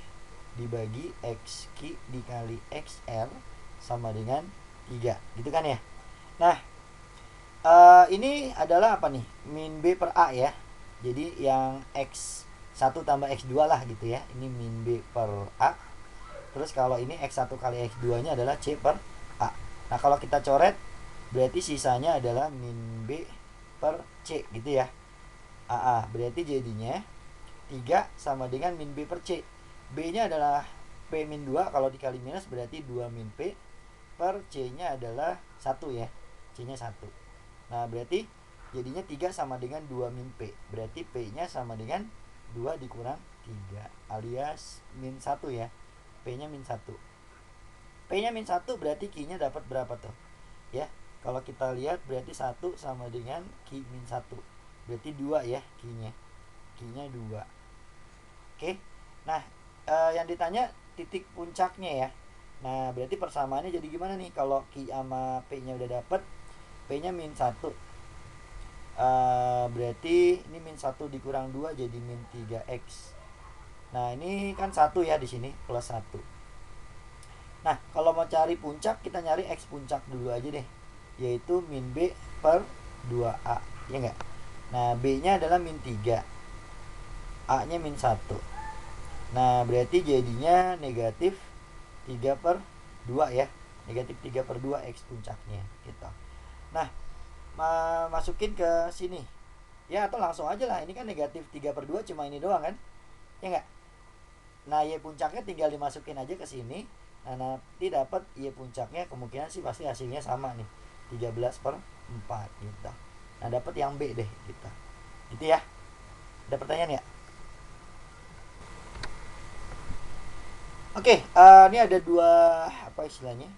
dibagi XQ dikali XR sama dengan 3 gitu kan ya. Nah ini adalah apa nih, min B per A ya. Jadi yang X1 tambah X2 lah gitu ya, ini min B per A. Terus kalau ini X1 kali X2 nya adalah C per A. Nah kalau kita coret berarti sisanya adalah min B per C gitu ya. AA berarti jadinya 3 sama dengan min B per C. B nya adalah P min 2, kalau dikali minus berarti 2 min P per C nya adalah 1 ya, C nya 1. Nah berarti jadinya 3 sama dengan 2 min P, berarti P nya sama dengan 2 dikurang 3 alias min 1 ya. P nya min 1. P nya min 1 berarti Q nya dapat berapa tuh ya. Kalau kita lihat berarti 1 sama dengan Q min 1, berarti 2 ya Q nya 2. Oke. Nah yang ditanya titik puncaknya ya. Nah berarti persamaannya jadi gimana nih kalau Q sama P nya udah dapet, P nya min 1, berarti ini min 1 dikurang 2 jadi min 3X. Nah ini kan 1 ya di sini, plus 1. Nah kalau mau cari puncak kita nyari X puncak dulu aja deh, yaitu min B per 2A ya enggak. Nah B nya adalah min 3, A nya min 1. Nah berarti jadinya negatif 3 per 2 ya, negatif 3 per 2 X puncaknya gitu. Nah masukin ke sini ya, atau langsung aja lah, ini kan negatif 3 per 2 cuma ini doang kan ya enggak. Nah Y puncaknya tinggal dimasukin aja ke sini. Nah nanti dapat Y puncaknya kemungkinan sih pasti hasilnya sama nih, 13 per 4 gitu. Nah dapat yang B deh gitu. Gitu ya. Ada pertanyaan ya? Oke, ini ada dua apa istilahnya?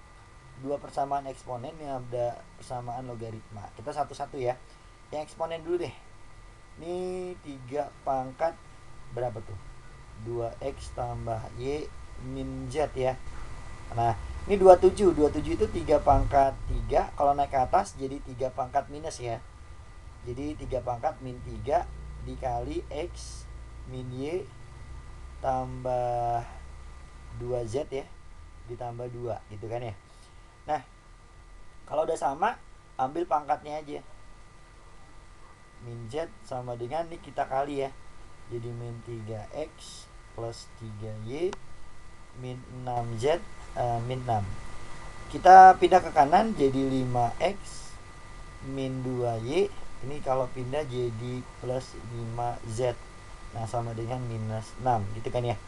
Dua persamaan eksponen yang ada persamaan logaritma. Kita satu-satu ya. Yang eksponen dulu deh. Ini 3 pangkat berapa tuh? 2X tambah Y min Z ya. Nah, ini 27 itu 3 pangkat 3. Kalau naik ke atas jadi 3 pangkat minus ya. Jadi 3 pangkat min 3 dikali X min Y tambah 2Z ya, ditambah 2 gitu kan ya. Nah kalau udah sama ambil pangkatnya aja, min Z sama dengan ini kita kali ya, jadi min 3X plus 3Y min 6Z min 6. Kita pindah ke kanan jadi 5X min 2Y, ini kalau pindah jadi plus 5Z. Nah sama dengan minus 6 gitu kan ya.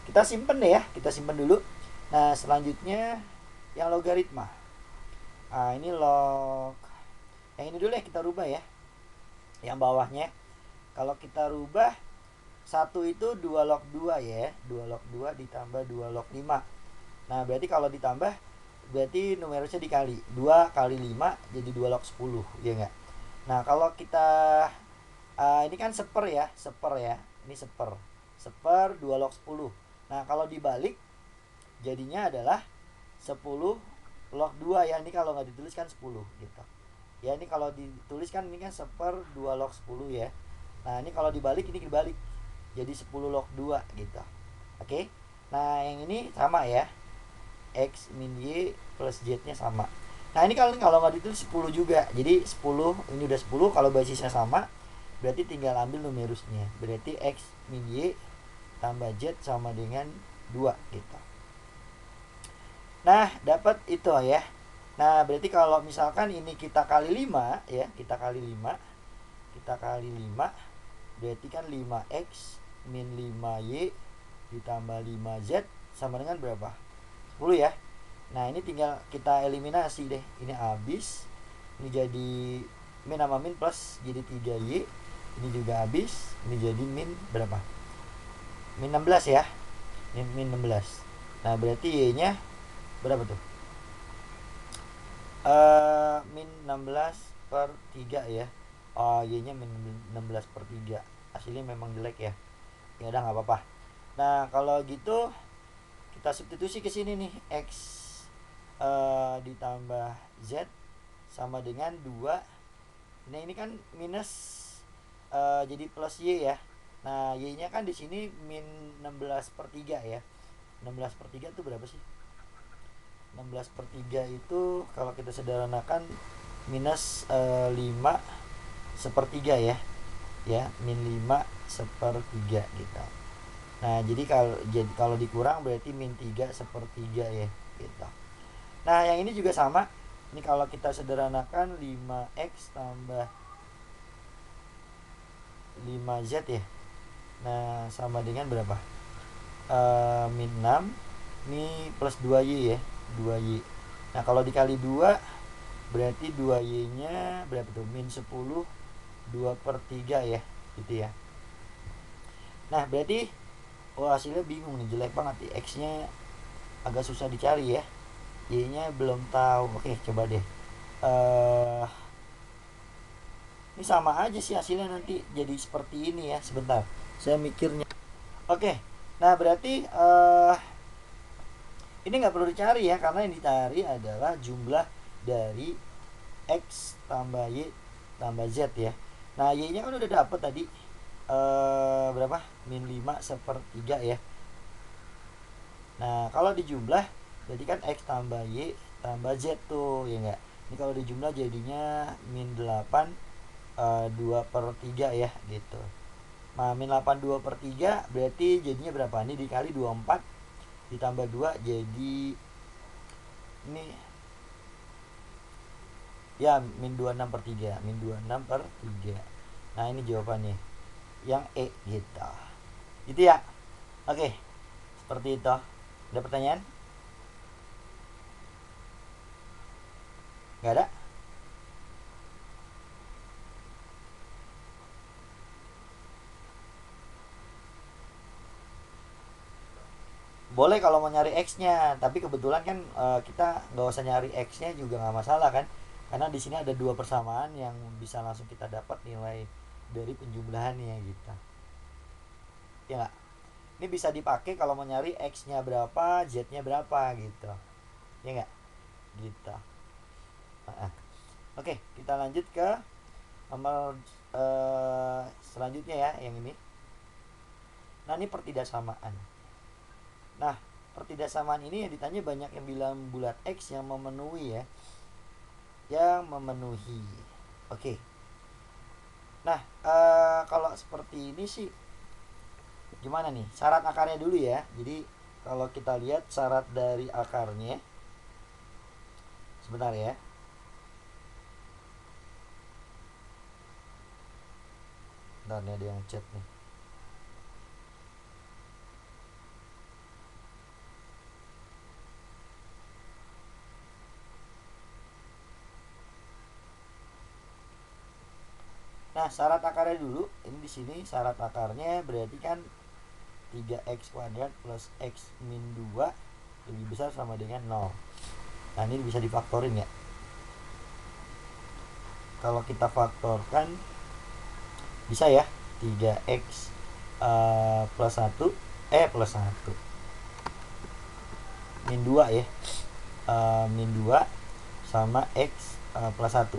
Kita simpen deh ya, kita simpen dulu. Nah selanjutnya yang logaritma. Nah ini log, yang ini dulu ya kita rubah ya, yang bawahnya. Kalau kita rubah 1 itu 2 log 2 ya, 2 log 2 ditambah 2 log 5. Nah berarti kalau ditambah berarti numerusnya dikali 2 kali 5 jadi 2 log 10, ya enggak? Nah kalau kita ini kan seper ya, ini seper 2 log 10. Nah kalau dibalik jadinya adalah 10 log 2 ya. Ini kalau nggak ditulis kan 10 gitu ya. Ini kalau dituliskan ini kan seper 2 log 10 ya. Nah ini kalau dibalik, ini dibalik jadi 10 log 2 gitu. Oke. Nah yang ini sama ya, X min Y plus Z nya sama. Nah ini kalau nggak ditulis 10 juga, jadi 10, ini udah 10. Kalau basisnya sama berarti tinggal ambil numerusnya, berarti X min Y tambah Z sama dengan 2 gitu. Nah dapat itu ya. Nah berarti kalau misalkan ini kita kali 5 ya, kita kali 5 berarti kan 5X min 5Y ditambah 5Z sama dengan berapa? 10 ya. Nah ini tinggal kita eliminasi deh, ini habis, ini jadi min sama min plus jadi 3Y, ini juga habis, ini jadi min berapa? Min 16 ya, min 16. Nah berarti Y nya berapa tuh? Min 16 per 3 ya. Y nya min 16 per 3. Hasilnya memang jelek ya. Ya udah nggak apa-apa. Nah kalau gitu kita substitusi ke sini nih, X ditambah Z sama dengan 2. Nah ini kan minus jadi plus Y ya. Nah Y nya kan di sini min 16 per 3 ya. 16 per 3 itu berapa sih? 16 per 3 itu kalau kita sederhanakan minus 5 sepertiga ya. Ya, min 5 sepertiga gitu. Nah, jadi kalau dikurang berarti min 3 sepertiga ya gitu. Nah, yang ini juga sama. Ini kalau kita sederhanakan 5X tambah 5Z ya. Nah, sama dengan berapa? Min 6. Ini plus 2Y ya. 2Y. Nah kalau dikali 2 berarti 2Y nya berapa tuh? Min 10 2 per 3 ya gitu ya. Nah berarti hasilnya bingung nih, jelek banget nih. X nya agak susah dicari ya, Y nya belum tahu. Oke coba deh, ini sama aja sih hasilnya, nanti jadi seperti ini ya. Sebentar saya mikirnya. Oke, nah berarti ini nggak perlu dicari ya, karena yang dicari adalah jumlah dari X tambah Y tambah Z ya. Nah Y nya kan udah dapet tadi, berapa? Min 5 sepertiga ya. Nah kalau dijumlah jadi kan X tambah Y tambah Z tuh ya enggak. Ini kalau dijumlah jadinya min 8 2 per 3 ya gitu. Nah min 8 2 per 3 berarti jadinya berapa? Ini dikali 24 ditambah 2 jadi ini ya min 26 per 3, min 26 per 3. Nah ini jawabannya yang E gitu. Itu ya. Oke, seperti itu. Ada pertanyaan? Gak ada? Boleh kalau mau nyari X nya, tapi kebetulan kan kita nggak usah nyari X nya juga nggak masalah kan, karena di sini ada dua persamaan yang bisa langsung kita dapat nilai dari penjumlahannya gitu ya nggak. Ini bisa dipakai kalau mau nyari X nya berapa, Z nya berapa gitu ya nggak gitu. Oke, kita lanjut ke nomor selanjutnya ya, yang ini. Nah ini pertidaksamaan. Nah pertidaksamaan ini yang ditanya banyak yang bilang bulat X yang memenuhi ya, yang memenuhi. Oke. Nah kalau seperti ini sih gimana nih, syarat akarnya dulu ya. Jadi kalau kita lihat syarat dari akarnya, sebentar ya. Bentar nih, ada yang chat nih. Nah, syarat akarnya dulu. Ini di sini syarat akarnya berarti kan 3x kuadrat plus x min 2 lebih besar sama dengan 0. Nah ini bisa difaktorin ya. Kalau kita faktorkan bisa ya 3x plus 1 plus 1 min 2 ya, min 2 sama x plus 1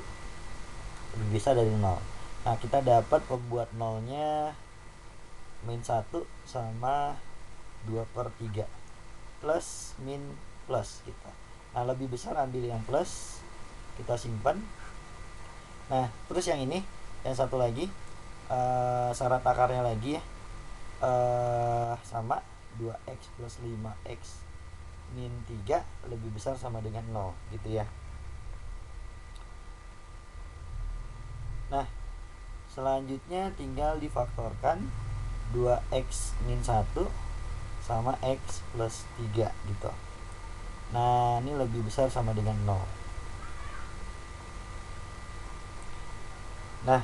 lebih besar dari 0. Nah kita dapat pembuat nolnya min 1 sama 2/3 plus min plus gitu. Nah lebih besar ambil yang plus, kita simpan. Nah terus yang ini, yang satu lagi syarat akarnya lagi ya, sama 2x plus 5x min 3 lebih besar sama dengan 0 gitu ya. Nah selanjutnya tinggal difaktorkan 2x min 1 sama x plus 3 gitu. Nah ini lebih besar sama dengan 0. Nah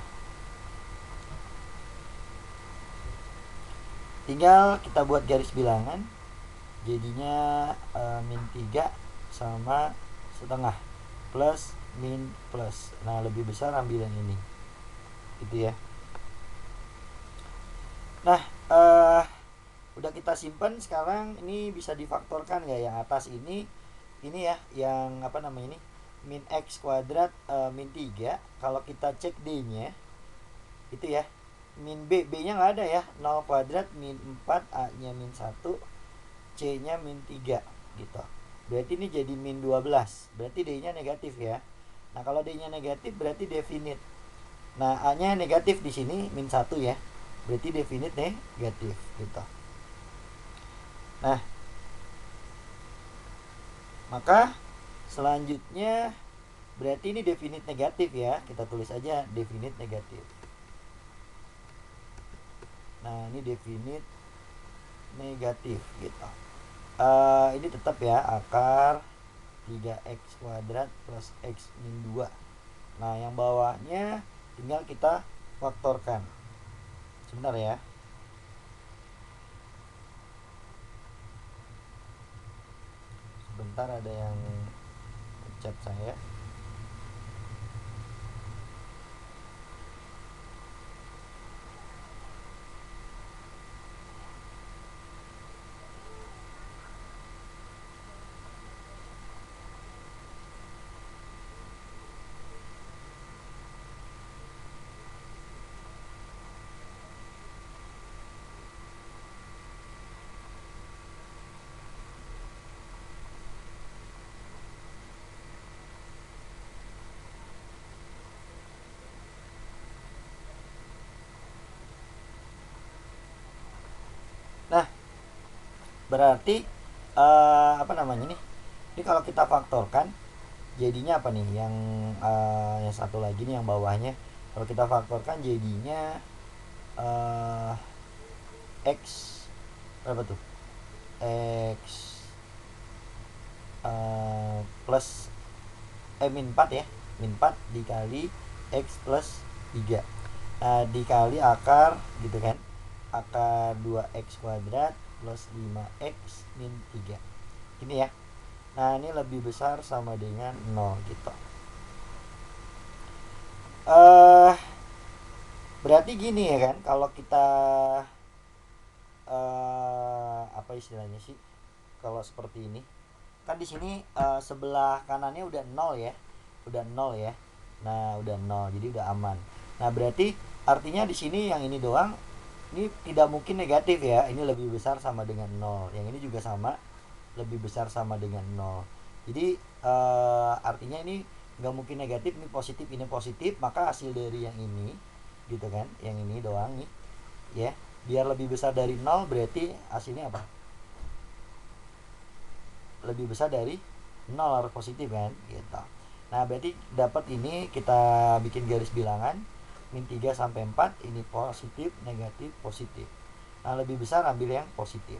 tinggal kita buat garis bilangan, jadinya min 3 sama setengah plus min plus. Nah lebih besar ambil yang ini gitu ya. Nah udah kita simpan. Sekarang ini bisa difaktorkan ya, yang atas ini ya, yang apa namanya ini, min x kuadrat min 3. Kalau kita cek d nya itu ya, min b nya nggak ada ya, 0 kuadrat min 4, a nya min 1, c nya min 3 gitu. Berarti ini jadi min 12, berarti d nya negatif ya. Nah kalau d nya negatif berarti definite. Nah a nya negatif di sini min 1 ya, berarti definite negatif gitu. Nah maka selanjutnya berarti ini definite negatif ya, kita tulis aja definite negatif. Nah ini definite negatif gitu. Ini tetap ya, akar 3x kuadrat plus x min 2. Nah yang bawahnya tinggal kita faktorkan. Sebentar ya. Sebentar, ada yang chat saya. Nah berarti apa namanya nih, ini kalau kita faktorkan jadinya apa nih, yang satu lagi nih yang bawahnya, kalau kita faktorkan jadinya x berapa tuh, x plus min 4 ya, min 4 dikali x plus 3, dikali akar gitu kan, akar 2x kuadrat plus 5x min 3 ini ya. Nah ini lebih besar sama dengan 0 gitu. Berarti gini ya kan, kalau kita apa istilahnya sih, kalau seperti ini kan di sini sebelah kanannya udah 0 ya, udah 0 ya. Nah udah 0, jadi udah aman. Nah berarti artinya di sini yang ini doang, ini tidak mungkin negatif ya, ini lebih besar sama dengan 0. Yang ini juga sama, lebih besar sama dengan 0. Jadi artinya ini nggak mungkin negatif, ini positif, maka hasil dari yang ini gitu kan, yang ini doang nih ya, biar lebih besar dari 0 berarti hasilnya apa, lebih besar dari 0, harus positif kan gitu. Nah berarti dapat ini, kita bikin garis bilangan min 3 sampai 4, ini positif, negatif, positif. Nah lebih besar ambil yang positif.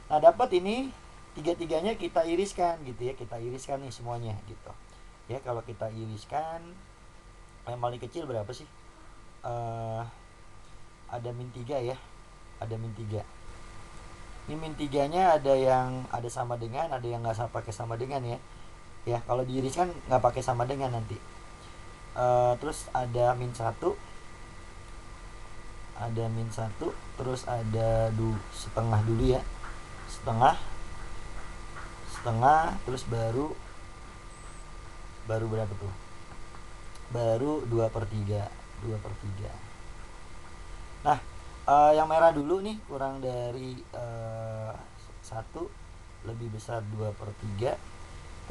Nah dapat ini, tiga-tiganya kita iriskan gitu ya, kita iriskan nih semuanya gitu ya. Kalau kita iriskan, yang paling kecil berapa sih, ada min 3 ya, ada min 3. Ini min 3 nya ada yang ada sama dengan, ada yang nggak pakai sama dengan ya. ya. Kalau diiriskan nggak pakai sama dengan nanti. Terus ada min 1, ada min 1, terus ada setengah dulu ya, setengah, terus baru berapa tuh, baru 2/3. Nah, yang merah dulu nih kurang dari 1 lebih besar 2/3.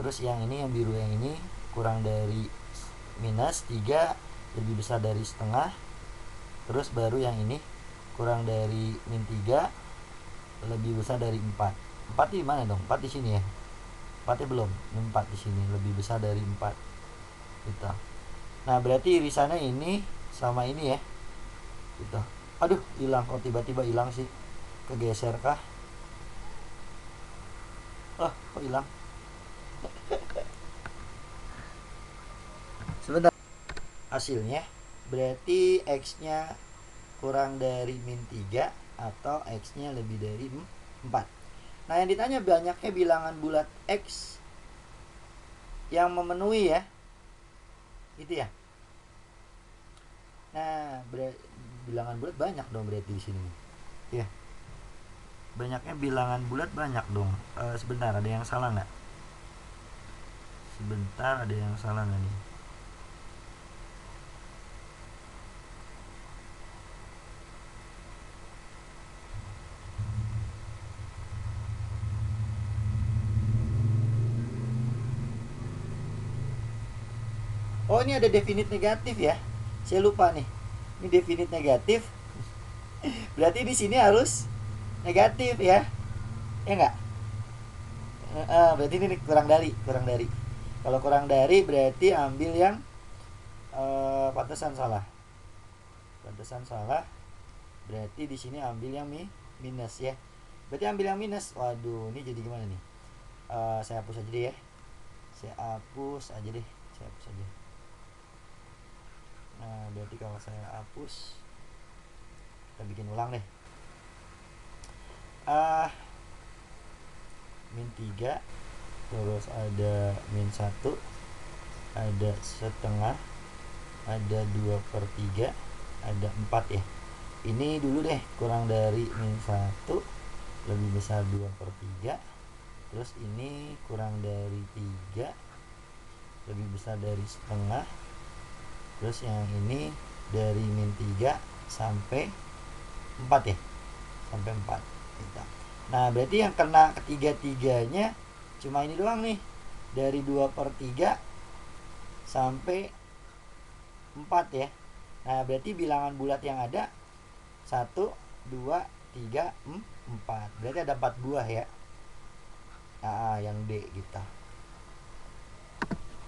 Terus yang ini, yang biru yang ini, kurang dari minus 3 lebih besar dari setengah. Terus baru yang ini kurang dari min 3 lebih besar dari 4. 4 di mana dong? 4 di sini ya. 4-nya belum. 4 di sini lebih besar dari 4. Gitu. Nah, berarti irisannya ini sama ini ya. Gitu. Aduh, hilang. Kok tiba-tiba hilang sih? Kegeser kah? Oh, kok hilang? Sebentar. Hasilnya berarti X-nya kurang dari min 3 atau X-nya lebih dari 4. Nah, yang ditanya banyaknya bilangan bulat X yang memenuhi ya, itu ya. Nah, bilangan bulat banyak dong berarti di sini ya. Banyaknya bilangan bulat banyak dong. Sebentar, ada yang salah nggak? Sebentar, ada yang salah nggak nih? Oh, ini ada definite negatif ya. Saya lupa nih. Ini definite negatif. Berarti di sini harus negatif ya. Ya enggak? Berarti ini kurang dari. Kalau kurang dari berarti ambil yang pantesan salah. Berarti di sini ambil yang minus ya. Berarti ambil yang minus. Waduh, ini jadi gimana nih? Saya hapus aja deh ya. Saya hapus aja. Nah, berarti kalau saya hapus, kita bikin ulang deh. Min 3, terus ada min 1, ada setengah, ada 2/3, ada 4 ya. Ini dulu deh, kurang dari min 1 lebih besar 2/3. Terus ini kurang dari 3 lebih besar dari setengah. Terus yang ini dari min 3 sampai 4 ya, sampai 4 gitu. Nah, berarti yang kena ketiga-tiganya cuma ini doang nih, dari 2/3 sampai 4 ya. Nah, berarti bilangan bulat yang ada 1, 2, 3, 4. Berarti ada 4 buah ya. Nah, yang D gitu.